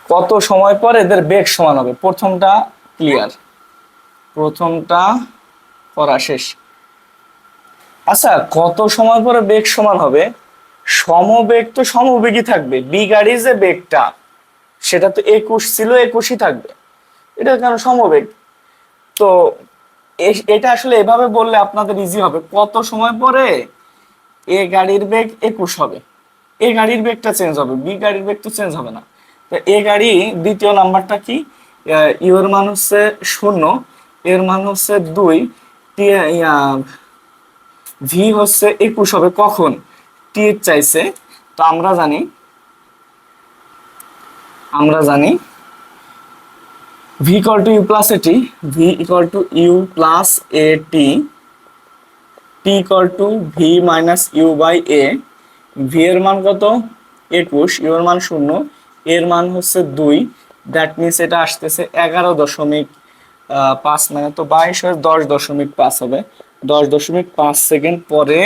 কত সময় পর এদের বেগ সমান হবে। প্রথমটা ক্লিয়ার, প্রথমটা করা শেষ। আচ্ছা, কত সময় পরে বেগ সমান হবে? সমবেগ তো সমবেগই থাকবে, বি গাড়ির যে বেগটা সেটা তো 21 ছিল, 21ই থাকবে, এটা কেন সমবেগ? তো এটা আসলে এভাবে বললে আপনাদের ইজি হবে, কত সময় পরে এ গাড়ির বেগ 21 হবে, এ গাড়ির বেগটা চেঞ্জ হবে, বি গাড়ির বেগ তো চেঞ্জ হবে না। তো এ গাড়ি দ্বিতীয় নাম্বারটা কি, ইউ এর মান হচ্ছে 0, এর মান হচ্ছে 2, ভি হচ্ছে 21 হবে কখন, টি এর চাইছে। তো আমরা জানি v equal to u plus a t, v equal to u plus a t, t equal to v minus u by a. V এর মান কত, 21, ইউ এর মান 0, এর মান হচ্ছে 2, দ্যাট মিনস এটা আসতেছে 11.5, মানে তো 22 হয়ে 10.5 হবে, 10.5 সেকেন্ড পরে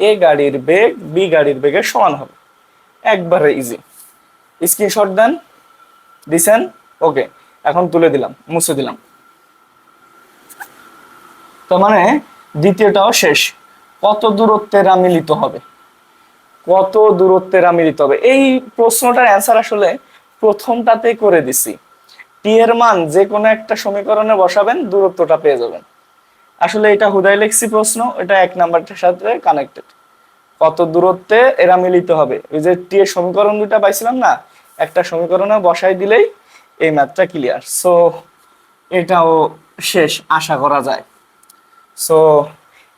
এ গাড়ির বেগ বি গাড়ির বেগের সমান হবে। একবারে ইজি, স্ক্রিনশট দেন, দিছেন, ওকে। এখন তুলে দিলাম, মুছে দিলাম। তো মানে দ্বিতীয়টাও শেষ। কত দূরত্বে এরা মিলিত হবে, কত দূরত্বে এরা মিলিত হবে? এই প্রশ্নটার অ্যান্সার আসলে প্রথমটাতে করে দিছি, টি এর মান যে কোনো একটা সমীকরণে বসাবেন, দূরত্বটা পেয়ে যাবেন। আসলে এটা হুদাই লেখছি প্রশ্ন, এটা 1 নাম্বারটার সাথে কানেক্টেড। কত দূরত্বে এরা মিলিত হবে, ওই যে টি এর সমীকরণ দুটা পাইছিলাম না, একটা সমীকরণে বসাই দিলেই এই ম্যাথটা ক্লিয়ার। সো এটাও শেষ আশা করা যায়। সো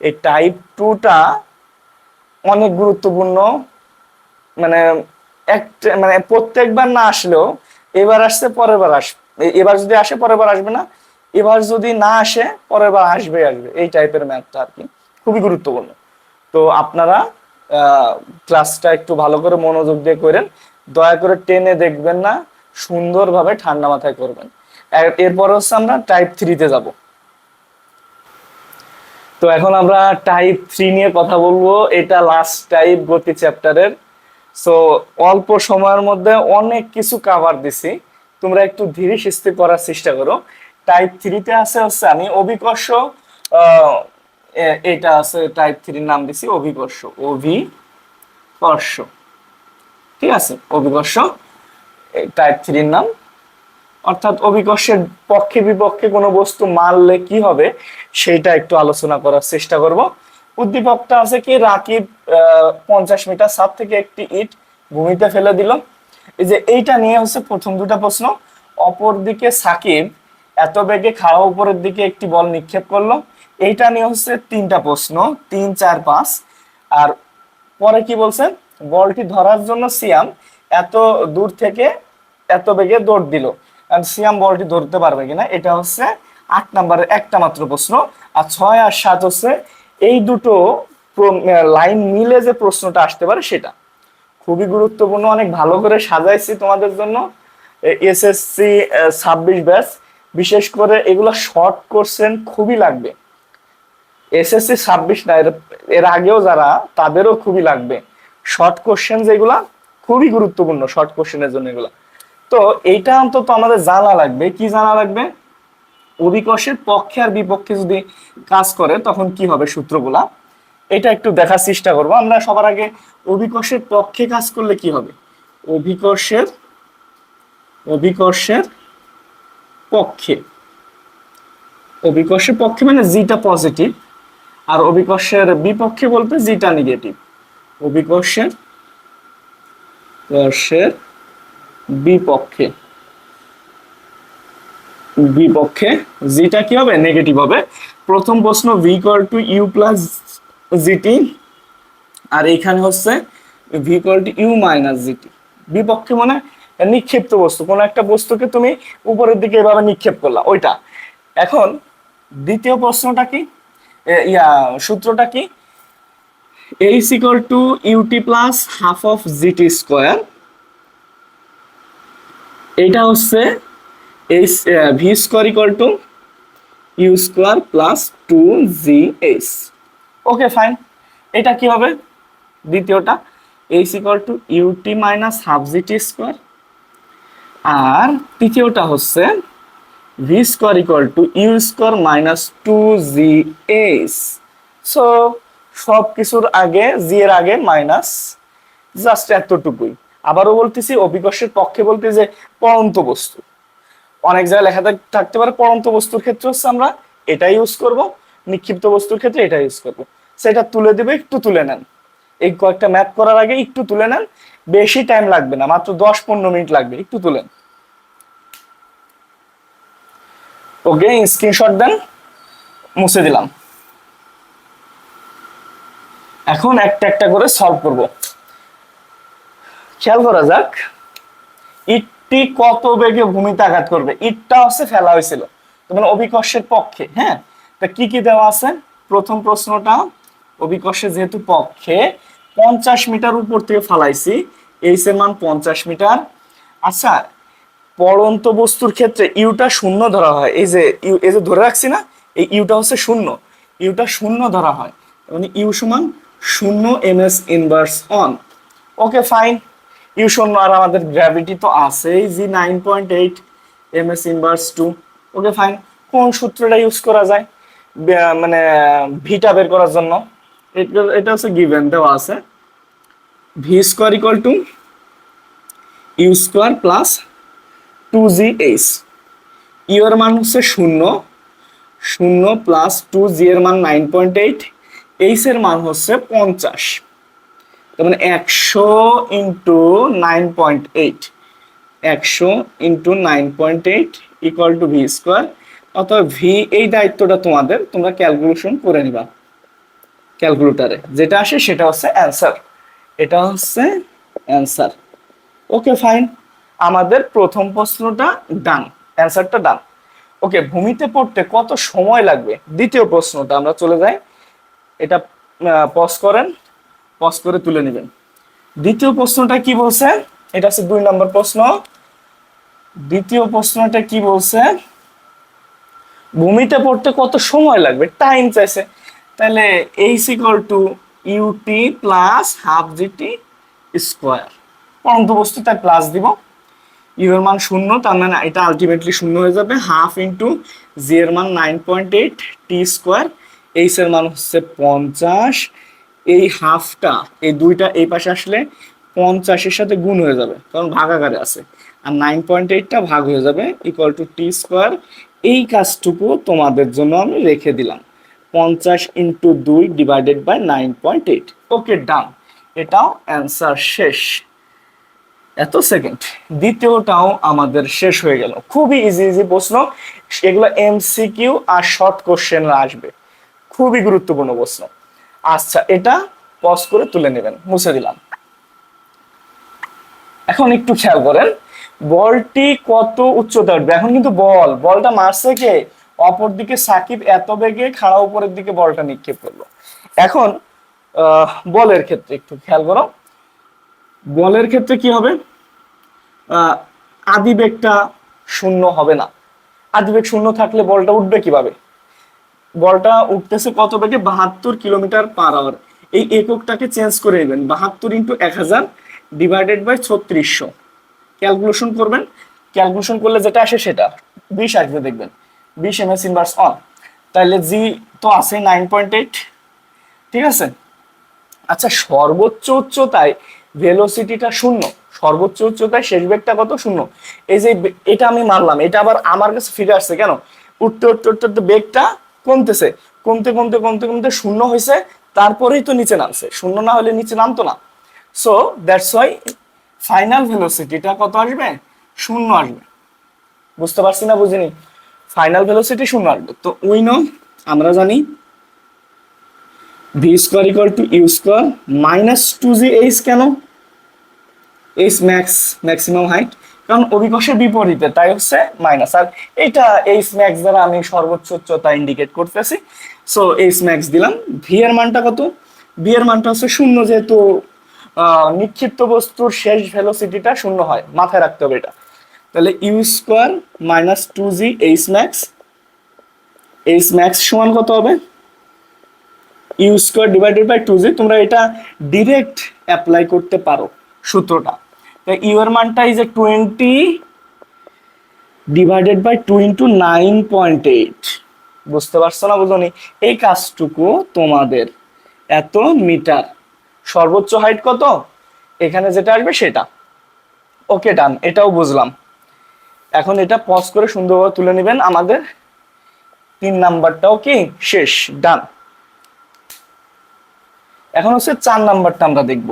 এই টাইপ 2টা অনেক গুরুত্বপূর্ণ, মানে মানে প্রত্যেকবার না আসলেও এবার আসছে পরের বার আসবে, এবার যদি আসে পরের বার আসবে না, এবার যদি না আসে পরের বার আসবে, এই টাইপের ম্যাথটা আর কি, খুবই গুরুত্বপূর্ণ। তো আপনারা ক্লাসটা একটু ভালো করে মনোযোগ দিয়ে করেন, দয়া করে টেনে দেখবেন না, সুন্দরভাবে ঠান্ডা মাথায় করবেন। এরপর হচ্ছে আমরা টাইপ 3-তে যাব। তো এখন আমরা টাইপ 3 নিয়ে কথা বলবো, এটা লাস্ট টাইপ গতি চ্যাপ্টারের। সো অল্প সময়ের মধ্যে অনেক কিছু কভার দিছি, তোমরা একটু ধীরে সুস্থে করার চেষ্টা করো। টাইপ 3-তে আছে হচ্ছে আমি অভিকর্ষ, এটা আছে টাইপ 3-র নাম দিছি অভিকর্ষ, অভিকর্ষ। ঠিক আছে, অভিকর্ষ টাইপ 3-র নাম, অর্থাৎ অভিকর্ষের পক্ষে বিপক্ষে কোনো বস্তু মারলে কি হবে সেটা একটু আলোচনা করার চেষ্টা করব। উদ্দীপকটা আছে কি, রাকিব 50 মিটার ছাদ থেকে একটি ইট ভূমিতে ফেলে দিল। এই যে এইটা নিয়ে হচ্ছে প্রথম দুটা প্রশ্ন। অপর দিকে সাকিব এত বেগে খাড়া উপরের দিকে একটি বল নিক্ষেপ করলো, এইটা নিয়ে হচ্ছে 3টা প্রশ্ন, 3, 4, 5। আর পরে কি বলছে, বলটি ধরার জন্য সিয়াম এত দূর থেকে এত বেগে দৌড় দিল, আর সিয়াম বলটি ধরতে পারবে কিনা, এটা হচ্ছে 8 নম্বরের একটা মাত্র প্রশ্ন। আর 6 আর 7 হচ্ছে এই দুটো লাইন মিলে যে প্রশ্নটা আসতে পারে সেটা। খুবই গুরুত্বপূর্ণ, অনেক ভালো করে সাজাইছি তোমাদের জন্য এসএসসি 26 ব্যাচ। বিশেষ করে এগুলো শর্ট কোশ্চেন খুবই লাগবে, এসএসসি 26 না, এর আগেও যারা, তাদেরও খুবই লাগবে শর্ট কোশ্চেন, যেগুলা খুবই গুরুত্বপূর্ণ শর্ট কোশ্চেনের জন্য এগুলা। তো এইটা অন্তত আমাদের জানা লাগবে, কি জানা লাগবে, অভিকর্ষের পক্ষে আর বিপক্ষে যদি কাজ করে তখন কি হবে সূত্রগুলা, এটা একটু দেখার চেষ্টা করব আমরা। সবার আগে অভিকর্ষের পক্ষে কাজ করলে কি হবে, অভিকর্ষের অভিকর্ষের পক্ষে, অভিকর্ষের পক্ষে মানে জিটা পজিটিভ, আর অভিকর্ষের বিপক্ষে বলতে জিটা নেগেটিভ। অভিকর্ষের বিপক্ষে, বিপক্ষে জিটা কি হবে, নেগেটিভ হবে। প্রথম প্রশ্ন v equal to u plus g t, আর এইখানে হচ্ছে v equal to u minus g t. বিপক্ষে মানে নিক্ষিপ্ত বস্তু, কোনো একটা বস্তুকে তুমি উপরের দিকে এভাবে নিক্ষেপ করলা ওইটা। এখন দ্বিতীয় প্রশ্নটা কি, সূত্রটা কি, h equal to u t plus half of g t square. এটা হচ্ছে h v square equal to u square plus two g h. Okay fine, এটা কি হবে দ্বিতীয়টা, h equal to u t minus half g t square. আর তৃতীয়টা হচ্ছে v square equal to u square minus two g h. So সব কিছুর আগে জি এর আগে মাইনাস, জাস্ট এতটুকুই। আবারও বলতেছি, অভিকর্ষের পক্ষে বলতে যে পড়ন্ত বস্তু, অনেক জায়গায় লেখা থাকতে পারে পড়ন্ত বস্তুর ক্ষেত্রে হচ্ছে আমরা এটা ইউজ করব, নিক্ষিপ্ত বস্তুর ক্ষেত্রে এটা ইউজ করব। সেটা তুলে দেবে, একটু তুলে নেন, এই কয়েকটা ম্যাথ করার আগে একটু তুলে নেন, বেশি টাইম লাগবে না, মাত্র 10-15 মিনিট লাগবে, একটু তুলেন। ওকে, স্ক্রিনশট দেন, মুছে দিলাম। এখন একটা একটা করে সলভ করব। খেয়াল করা যাক ইটটি কত বেগে ভূমিতে আঘাত করবে। ইটটা হচ্ছে ফেলা হয়েছিল, মানে অভিকর্ষের পক্ষে। হ্যাঁ, তা কি কি দেওয়া আছে, প্রথম প্রশ্নটা অভিকর্ষে যেহেতু পক্ষে 50 মিটার উপর থেকে ফালাইছি, এইচ এর মান 50 মিটার। আচ্ছা, পড়ন্ত বস্তুর ক্ষেত্রে ইউটা শূন্য ধরা হয়, এই যে ইউ, এই যে ধরে রাখছি না, এই ইউটা হচ্ছে শূন্য, ইউটা শূন্য ধরা হয়, মানে ইউ সমান 0 ms inverse one. Okay fine, u শূন্য, আর আমাদের গ্র্যাভিটি তো আছেই, g 9.8 ms inverse 2। Okay fine, কোন সূত্রটা ইউজ করা যায় মানে ভিটা বের করার জন্য? এটা হচ্ছে গিভেন দেওয়া আছে, v square equal to u square plus 2gh। U এর মান হচ্ছে 0, 0 প্লাস 2g এর মান 9.8, এইচ এর মান হচ্ছে 50, তার মানে 100 into 9.8, 100 into 9.8 equal to V square. অথবা ভি, এই দায়িত্বটা তোমাদের, তোমরা ক্যালকুলেশন করে নিবা ক্যালকুলেটারে, যেটা আসে সেটা হচ্ছে অ্যান্সার, এটা হচ্ছে অ্যান্সার। ওকে ফাইন, আমাদের প্রথম প্রশ্নটা ডান, অ্যান্সারটা ডান। ওকে, ভূমিতে পড়তে কত সময় লাগবে, দ্বিতীয় প্রশ্নটা আমরা চলে যাই। এটা পজ করেন, পজ করে তুলে নেবেন। দ্বিতীয় প্রশ্নটা কি বলছে, এটা হচ্ছে 2 নম্বর প্রশ্ন। দ্বিতীয় প্রশ্নটা কি বলছে, ভূমিতে পড়তে কত সময় লাগবে, টাইম চাইছে। তাহলে h equal to u t plus half g t square, পরন্ত বস্তু তাই প্লাস দিব, ইউ এর মান 0, তার মানে এটা আলটিমেটলি 0 হয়ে যাবে, হাফ ইন্টু জি এর মান 9.8 টি স্কোয়ার, এইচ এর মান হচ্ছে 50। এই হাফটা, এই দুইটা এই পাশে আসলে 50-এর সাথে গুণ হয়ে যাবে, কারণ ভাগাকারে আছে, আর 9.8টা ভাগ হয়ে যাবে, ইকুয়াল টু টি স্কোয়ার। এই কাজটুকু তোমাদের জন্য আমি রেখে দিলাম, 50 ইন্টু 2 ডিভাইডেড বাই 9.8। ওকে ডান, এটাও অ্যান্সার শেষ। এত সেকেন্ড, দ্বিতীয়টাও আমাদের শেষ হয়ে গেল। খুবই ইজি ইজি প্রশ্ন, এগুলো এমসিকিউ আর শর্ট কোশ্চেন আসবে, খুবই গুরুত্বপূর্ণ প্রশ্ন। আচ্ছা, এটা পজ করে তুলে নেবেন, মুছে দিলাম। এখন একটু খেয়াল করেন, বলটি কত উচ্চতা উঠবে। এখন কিন্তু বলটা মারছে কে, অপর দিকে সাকিব এত বেগে খাড়া উপরের দিকে বলটা নিক্ষেপ করলো। এখন বলের ক্ষেত্রে একটু খেয়াল করো, বলের ক্ষেত্রে কি হবে, আদিবেগটা শূন্য হবে না। আদিবেগ শূন্য থাকলে বলটা উঠবে কিভাবে, বলটা উঠতেছে কত বেগে, 72 কিলোমিটার/আওয়ার। এই এককটাকে চেঞ্জ করে নেবেন, 72 ইন্টু 1000 ডিভাইডেড বাই 3600, ক্যালকুলেশন করবেন। ক্যালকুলেশন করলে যেটা আসে সেটা 20 আসবে, দেখবেন 20 ms ইনভার্স অন। তাহলে জি তো আছে 9.8, ঠিক আছে। আচ্ছা, সর্বোচ্চ উচ্চতায় ভেলোসিটিটা 0, সর্বোচ্চ উচ্চতায় শেষ বেগটা কত, 0। এই যে এটা আমি মারলাম, এটা আবার আমার কাছে ফিরে আসছে কেন, উঠতে উঠতে উঠতে উঠতে বেগটা কমতেছে, কমতে কমতে কমতে কমতে 0 হয়েছে, তারপরেই তো নিচে নামছে, 0 না হলে নিচে নামতো না। সো দ্যাটস ওয়াই ফাইনাল ভেলোসিটিটা কত আসবে, 0 আসবে। বুঝতে পারছি না, বুঝিনি? ফাইনাল ভেলোসিটি শূন্য আসবে। তো উই নো, আমরা জানি v square equal to u square minus two g h. কেন এইচ? ম্যাক্স, ম্যাক্সিমাম হাইট, কারণ অভিকর্ষের বিপরীতে, তাই হচ্ছে মাইনাস। আর এইটা এইচ ম্যাক্স দ্বারা আমি সর্বোচ্চ উচ্চতা ইন্ডিকেট করতেছি, সো এইচ ম্যাক্স দিলাম। ভি এর মানটা কত? ভি এর মানটা হচ্ছে শূন্য, যেহেতু নিক্ষিপ্ত বস্তুর শেষ ভেলোসিটিটা শূন্য হয়, মাথায় রাখতে হবে এটা। তাহলে u square minus two g h max, h max সমান কত হবে? U square divided by two g. তোমরা এটা ডিরেক্ট অ্যাপ্লাই করতে পারো সূত্রটা। তো ইউ এর মানটা এই যে 20 ডিভাইডেড বাই 2 ইন্টু 9.8। বুঝতে পারছো না বুঝনি? এই কাজটুকু তোমাদের এত মিটার, সর্বোচ্চ হাইট কত, এখানে যেটা আসবে সেটা। ওকে ডান, এটাও বুঝলাম। এখন এটা পজ করে সুন্দরভাবে তুলে নেবেন। আমাদের 3 নাম্বারটাও কি শেষ, ডান। এখন হচ্ছে 4 নাম্বারটা আমরা দেখব।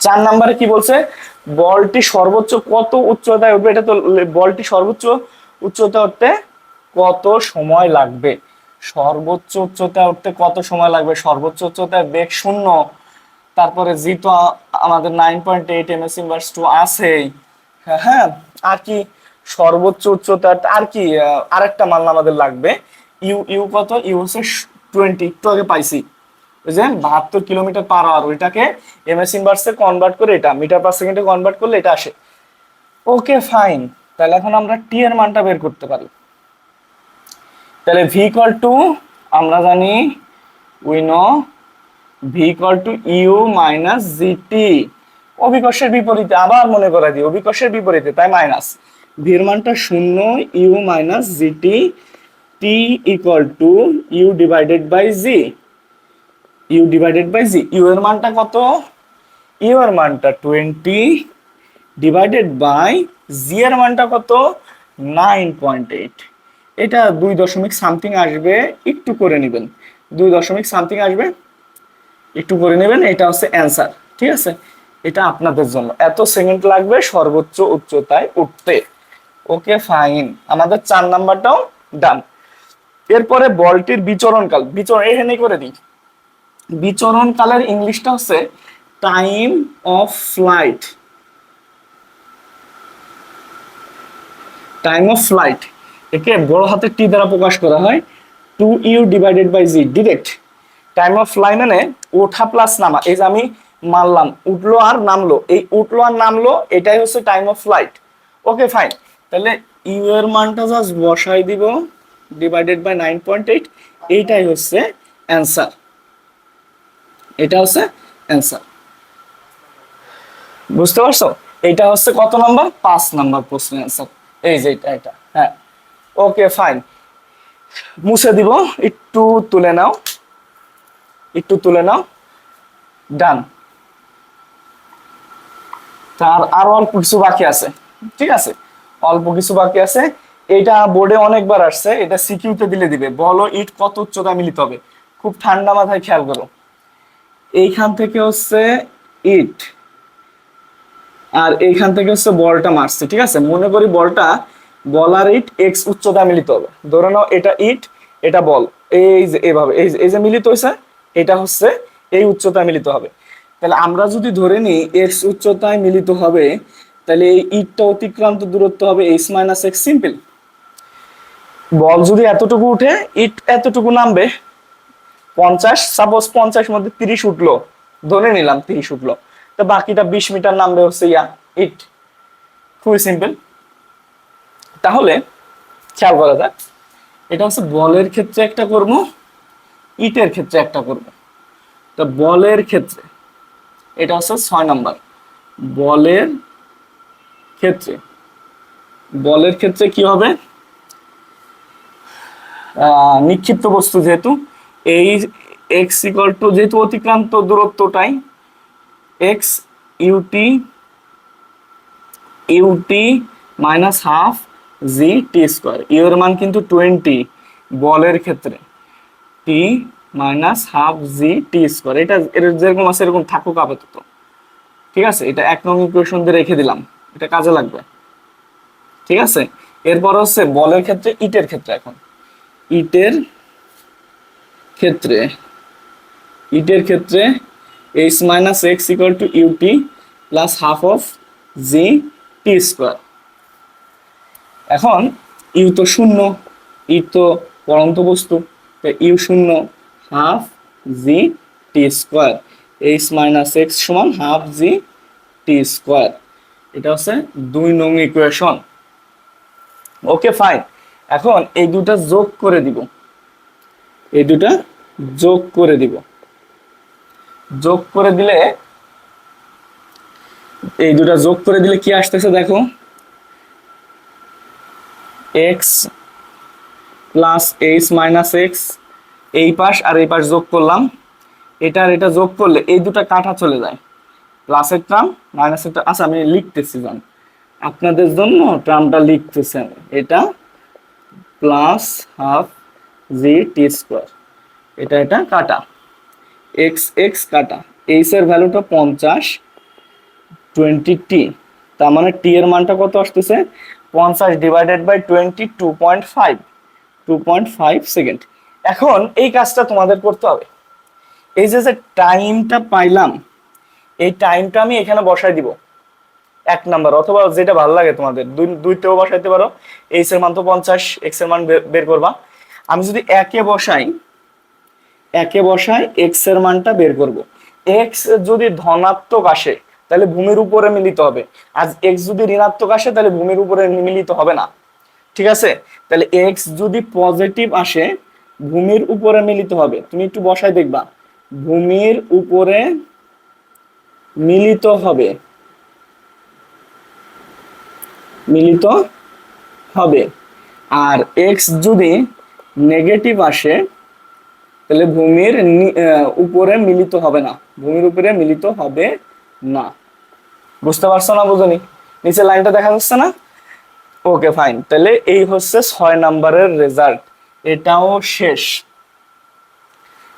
4 নাম্বারে কি বলছে? বলটি সর্বোচ্চ কত উচ্চতায় উঠবে, এটা তো বলটি সর্বোচ্চ উচ্চতা উঠতে কত সময় লাগবে, সর্বোচ্চ উচ্চতা উঠতে কত সময় লাগবে, সর্বোচ্চ উচ্চতায় বেগ শূন্য, তারপরে জি তো আমাদের 9.8 ms ইনভার্স টু আছেই, হ্যাঁ, আর কি সর্বোচ্চ উচ্চতা, আর কি আরেকটা মান আমাদের লাগবে। ইউ, ইউ কত? ইউ হচ্ছে 20, একটু আগে পাইছি, ওই যে 72 কিলোমিটার পার আওয়ার, ওইটাকে এমএস ইনভার্সে কনভার্ট করে এটা মিটার পার সেকেন্ডে কনভার্ট করলে এটা আসে। ওকে ফাইন, তাহলে এখন আমরা টি এর মানটা বের করতে পারি। তাহলে ভি ইকুয়াল টু, আমরা জানি we know v equal to u minus g t. অভিকর্ষের বিপরীতে, আবার মনে করা দিই, অভিকর্ষের বিপরীতে, তাই মাইনাস। ভি এর মানটা শূন্য, u minus g t, t equal to u divided by g, u divided by g. U এর মানটা কত? ইউ এর মানটা 20 ডিভাইডেড বাই জি এর মানটা কত? 9.8। এটা 2 দশমিক সামথিং আসবে, একটু করে নেবেন, 2 দশমিক সামথিং আসবে, একটু করে নেবেন। এটা হচ্ছে অ্যান্সার, ঠিক আছে? এটা আপনাদের জন্য, এত সেকেন্ড লাগবে সর্বোচ্চ উচ্চতায় উঠতে। ওকে ফাইন, আমাদের 4 নাম্বারটাও ডান। এরপরে বলটির বিচরণকাল, বিচরণ এখানে করে দিই। বিচরণকালের ইংলিশটা হচ্ছে time of flight. Time of flight একে বড় হাতের টি দ্বারা প্রকাশ করা হয়, 2u divided by g, direct. Time of fly মানে ওঠা প্লাস নামা, এই যে আমি মারলাম, উঠলো আর নামলো, এই উঠলো আর নামলো, এটাই হচ্ছে time of flight. Okay fine, তাহলে ইউ এর মানটা জাস্ট বসাই দিব, ডিভাইডেড বাই 9.8, এইটাই হচ্ছে অ্যান্সার, এটা হচ্ছে অ্যান্সার। বুঝতে পারছো? এটা হচ্ছে কত নাম্বার? 5 নাম্বার প্রশ্নের অ্যান্সার, এই যে এটা, হ্যাঁ। ওকে ফাইন, মুছে দিব, একটু তুলে নাও, একটু তুলে নাও, ডান। তার আরো অল্প কিছু বাকি আছে, ঠিক আছে, অল্প কিছু বাকি আছে। এটা বোর্ডে অনেকবার আসছে, এটা সিকিউতে দিলে দিবে, বলো ইট কত উচ্চতা মিলিত হবে। খুব ঠান্ডা মাথায় খেয়াল করো, এইখান থেকে হচ্ছে ইট, আর এইখান থেকে হচ্ছে বলটা মারছে, ঠিক আছে? মনে করি বলটা, বল আর ইট এক্স উচ্চতা মিলিত হবে। ধরে নাও এটা ইট, এটা বল, এই যে এভাবে, এই যে মিলিত হয়েছে, এটা হচ্ছে এই উচ্চতা মিলিত হবে। তাহলে আমরা যদি ধরে নিই এক্স উচ্চতায় মিলিত হবে, তাহলে এই ইটটা অতিক্রান্ত দূরত্ব হবে এইচ মাইনাস এক্স, সিম্পল। বল যদি এতটুকু উঠে, ইট এতটুকু নামবে, 50, সাপোজ 50 মধ্যে 30 উঠলো, ধরে নিলাম 30 উঠলো, তো বাকিটা 20 মিটার নামবে হচ্ছে ইট। খুবই সিম্পল। তাহলে খেয়াল করা যাক, এটা হচ্ছে বলের ক্ষেত্রে একটা করব, ইটের ক্ষেত্রে একটা করব। তো বলের ক্ষেত্রে এটা হচ্ছে 6 নাম্বার। বলের ক্ষেত্রে, বলের ক্ষেত্রে কি হবে? নিক্ষিপ্ত বস্তু যেহেতু, এই এক্স ইকুয়াল টু, যেহেতু অতিক্রান্ত দূরত্বটাই x, u t u t minus half g t square. U এর মান কিন্তু 20 বলের ক্ষেত্রে, t minus half g t square, এটা এর যেরকম আছে এরকম থাকুক আপাতত, ঠিক আছে? এটা 1 নং ইকুয়েশন দিয়ে রেখে দিলাম, এটা কাজে লাগবে, ঠিক আছে? এরপর হচ্ছে বলের ক্ষেত্রে, ইটের ক্ষেত্রে। এখন ইটের ক্ষেত্রে ইটের ক্ষেত্রে h minus x equal to u t plus half of g t square. এখন ইউ তো শূন্য, ই তো পরন্ত বস্তু, ইউ শূন্য, half g t square, h minus x সমান হাফ জি টি স্কোয়ার। এটা হচ্ছে 2 নং ইকুয়েশন। ওকে ফাইন। এখন এই দুটা যোগ করে দিব, এই দুটা যোগ করে দিব। যোগ করে দিলে, এই দুটা যোগ করে দিলে কি আসতেছে দেখো, x plus H minus x, এই পাশ আর এই পাশ যোগ করলাম, এটা আর এটা যোগ করলে এই দুটা কাটা চলে যায়, প্লাসের টার্ম মাইনাসের টার্ম। আচ্ছা আমি লিখতেছি, জান আপনাদের জন্য টার্মটা লিখতেছি আমি, এটা plus half g t square, এটা এটা কাটা, এক্স এক্স কাটা, এইচ এর ভ্যালুটা 50, 20t, তার মানে টি এর মানটা কত আসতেছে, 50 ডিভাইডেড বাই 20, 2.5, 2.5 সেকেন্ড। এখন এই কাজটা তোমাদের করতে হবে, এই যে যে টাইমটা পাইলাম, এই টাইমটা আমি এখানে বসাই দিব 1 নাম্বার, অথবা যেটা ভালো লাগে তোমাদের, দুইটাও বসাইতে পারো। এইচ এর মান তো 50, এক্স এর মান বের করবা। আমি যদি একে বসাই, একে বসাই এক্স এর মানটা বের করব। এক্স যদি ধনাত্মক আসে তাহলে ভূমির উপরে মিলিত হবে, আর এক্স যদি ঋণাত্মক আসে তাহলে ভূমির উপরে মিলিত হবে না। ঠিক আছে, তাহলে এক্স যদি পজিটিভ আসে ভূমির উপরে মিলিত হবে। তুমি একটু বসাই দেখবা, ভূমির উপরে মিলিত হবে, মিলিত হবে। আর এক্স যদি নেগেটিভ আসে তাহলে ভূমির উপরে মিলিত হবে না, ভূমির উপরে মিলিত হবে না। বুঝতে পারছো না, বুঝনি? নিচে লাইনটা দেখা যাচ্ছে না? ওকে ফাইন, তাহলে এই হচ্ছে 6 নাম্বারের রেজাল্ট, এটাও শেষ।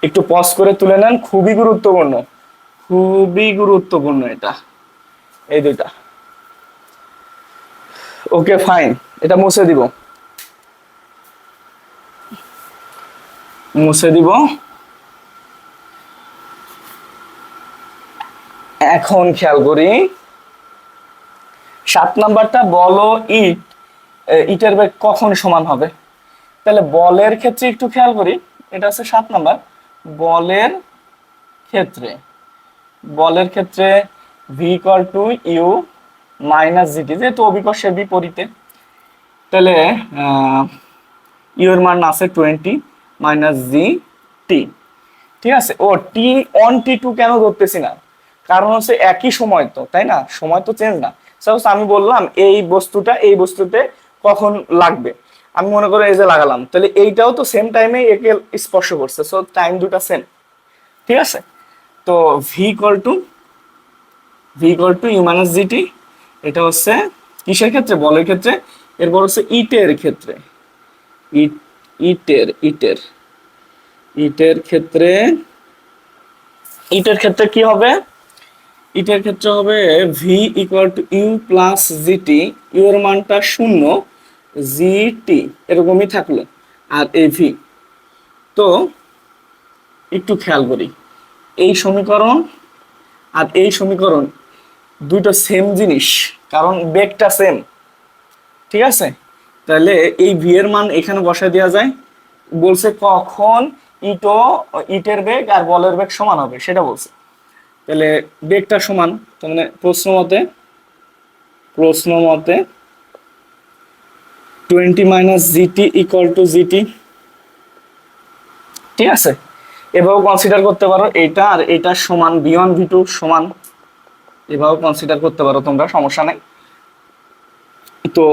একটু পজ করে তুলে নেন, খুবই গুরুত্বপূর্ণ, খুবই গুরুত্বপূর্ণ এটা, এই দুইটা। ওকে ফাইন, এটা মুছে দিব, মুছে দিব। এখন খেয়াল করি 7 নাম্বারটা, বলো ইট, ইটের বেগ কখন সমান হবে। তাহলে বলের ক্ষেত্রে একটু খেয়াল করি, এটা হচ্ছে 7 নাম্বার। বলের ক্ষেত্রে, বলের ক্ষেত্রে v equal to u minus g t, যেহেতু অভিকর্ষের বিপরীতে, তাহলে ইউ এর মান আছে 20 মাইনাস জি টি। ঠিক আছে, ও টি অন টি টু কেন ধরতেছি না, কারণ হচ্ছে একই সময় তো, তাই না, সময় তো চেঞ্জ না। সাপোজ আমি বললাম এই বস্তুটা এই বস্তুতে কখন লাগবে, আমি মনে করি এই যে লাগালাম, তাহলে এইটাও তো সেম টাইমে একে স্পর্শ করছে, সো টাইম দুটা সেম। ঠিক আছে, তো v equal to, v equal to u minus g t, এটা হচ্ছে কিসের ক্ষেত্রে, বলের ক্ষেত্রে। এরপর হচ্ছে ইটের ক্ষেত্রে, ইট, ইটের ইটের ইটের ক্ষেত্রে, ইটের ক্ষেত্রে কি হবে, ইটের ক্ষেত্রে হবে v equal to u plus g t, u এর মানটা 0, জিটি এরকমই থাকলো, আর এই ভি। তো একটু খেয়াল করি, এই সমীকরণ আর এই সমীকরণ দুটো সেম জিনিস, কারণ বেগটা সেম। ঠিক আছে, তাহলে এই ভি এর মান এখানে বসায় দেওয়া যায়। বলছে কখন ইটো, ইটের বেগ আর বলের বেগ সমান হবে সেটা বলছে, তাহলে বেগটা সমান, তার মানে প্রশ্ন মতে, প্রশ্ন মতে 20 minus GT equal to GT. ঠিক আছে, এভাবেও কনসিডার করতে পারো, এটা আর এটা সমান, ভি1 ভি2 সমান, এভাবেও কনসিডার করতে পারো তোমরা, সমস্যা নাই। তো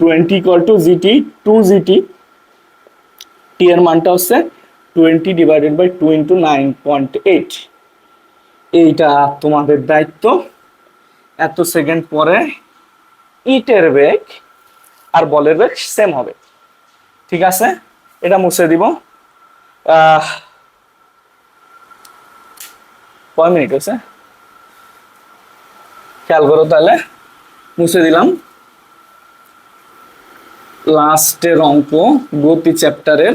20 ইকুয়াল টু জিটি, 2 জিটি, টি এর মানটা হচ্ছে 20 ডিভাইডেড বাই 2 ইন্টু 9.8। এইটা তোমাদের দায়িত্ব। এত সেকেন্ড পরে ইটের বেগ আর বলের বেগ সেম হবে। ঠিক আছে, এটা মুছে দিব। কয় মিনিট হয়েছে খেয়াল করো, তাহলে মুছে দিলাম। লাস্টের অঙ্ক, গতি চ্যাপ্টারের।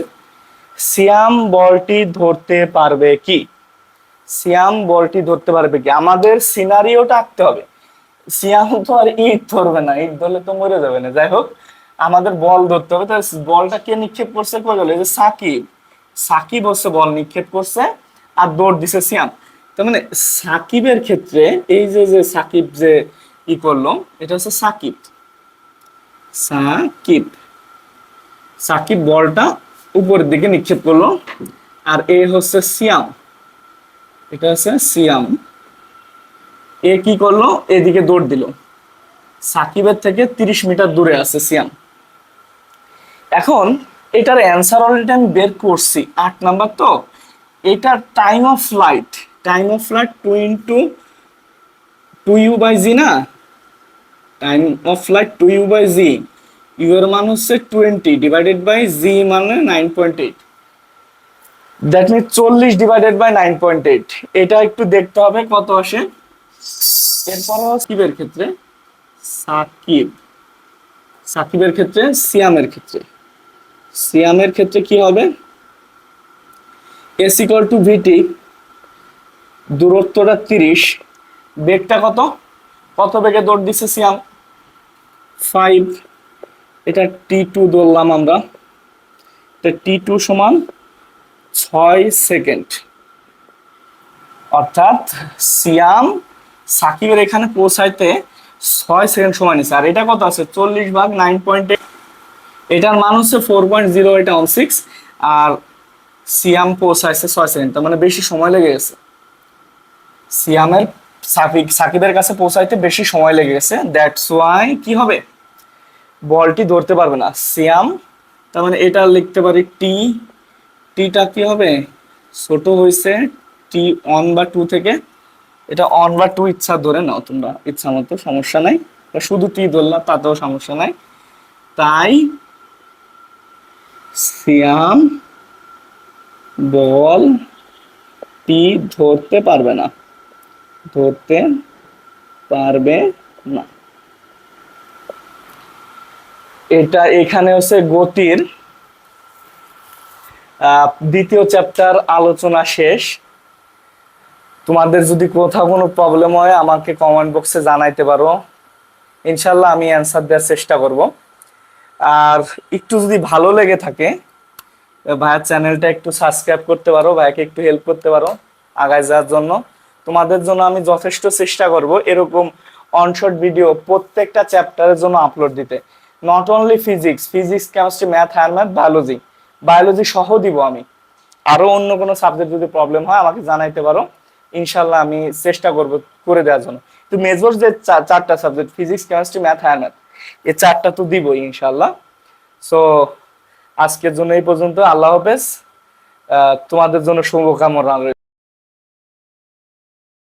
সিয়াম বলটি ধরতে পারবে কি? সিয়াম বলটি ধরতে পারবে কি? আমাদের সিনারিওটা আঁকতে হবে। সিয়াম তো আর ইট ধরবে না, ইট ধরলে তো মরে যাবে না। যাই হোক, আমাদের বল ধরতে হবে। তাহলে বলটা কে নিক্ষেপ করছে? কই গেল? এই যে সাকিব, সাকিব হচ্ছে বল নিক্ষেপ করছে আর দৌড় দিছে সিয়াম। তার মানে সাকিবের ক্ষেত্রে এই যে যে সাকিব যে ই করলো, এটা হচ্ছে সাকিব। সাকিব, সাকিব বলটা উপরের দিকে নিক্ষেপ করলো, আর এ হচ্ছে সিয়াম, এটা হচ্ছে সিয়াম। এ কি করলো? এদিকে দৌড় দিল। সাকিবের থেকে 30 মিটার দূরে আছে সিয়াম। এখন এটার অ্যান্সার অলরেডি আমি বের করছি, 8 নাম্বার। তো এটার time of flight, time of flight 2 × 2u/g না? Time of flight 2u/g, you এর মান হচ্ছে 20 ডিভাইডেড বাই জি মানে 9.8। That mean 40 / 9.8। এটা একটু দেখতে হবে কত আসে। এরপরে সাকিবের ক্ষেত্রে, সাকিব, সাকিবের ক্ষেত্রে, সিয়ামের ক্ষেত্রে, সিয়ামের ক্ষেত্রে কি হবে? এস ইকুয়াল টু ভিটি, দূরত্বটা 30, বেগটা কত? কত বেগে দৌড় দিচ্ছে সিয়াম? 5। এটা T2 ধরলাম আমরা। T2 সমান 6 সেকেন্ড। অর্থাৎ সিয়াম সাকিবের এখানে পৌঁছাইতে 6 সেকেন্ড সময় নিচ্ছে। আর এটা কত আছে? 40/9.8। এটার মান হচ্ছে 4.0816। আর সিয়াম পৌঁছাইছে 6 সেকেন্ড, তার মানে বেশি সময় লেগে গেছে সিয়ামের। সাকিবের কাছে পৌঁছাইতে বেশি সময় লেগে গেছে। দ্যাটস ওয়াই কি হবে? বলটি ধরতে পারবে না সিয়াম। তার মানে এটা লিখতে পারি টি, টিটা কি হবে? ছোট হয়েছে T1/2 থেকে। এটা 1/2 ইচ্ছা ধরে নাও তোমরা, ইচ্ছা মতো, সমস্যা নাই। শুধু টি ধরলাম তাতেও সমস্যা নাই। তাই সিয়াম বল টি ধরতে পারবে না, ধরতে পারবে না। এটা এখানে হচ্ছে গতির দ্বিতীয় চ্যাপ্টার আলোচনা শেষ। তোমাদের যদি কোথাও কোনো প্রবলেম হয় আমাকে কমেন্ট বক্সে জানাইতে পারো, ইনশাল্লাহ আমি অ্যান্সার দেওয়ার চেষ্টা করব। আর একটু যদি ভালো লেগে থাকে ভাইয়ার চ্যানেলটা একটু সাবস্ক্রাইব করতে পারো, ভাইকে একটু হেল্প করতে পারো আগায় যাওয়ার জন্য। তোমাদের জন্য আমি যথেষ্ট চেষ্টা করব এরকম অনশর্ট ভিডিও প্রত্যেকটা চ্যাপ্টারের জন্য আপলোড দিতে। Not only physics, physics, chemistry, math, hand math, biology, biology সহ দিব আমি। আরো অন্য কোনো সাবজেক্ট যদি প্রবলেম হয় আমাকে জানাইতে পারো, ইনশাল্লাহ আমি চেষ্টা করব করে দেওয়ার জন্য। তো মেজর যে চারটা subject, physics, chemistry, math, hand math, এই চারটা তো দিবই ইনশাল্লাহ। সো আজকের জন্য এই পর্যন্ত। আল্লাহ হাফেজ। তোমাদের জন্য শুভকামনা রইল।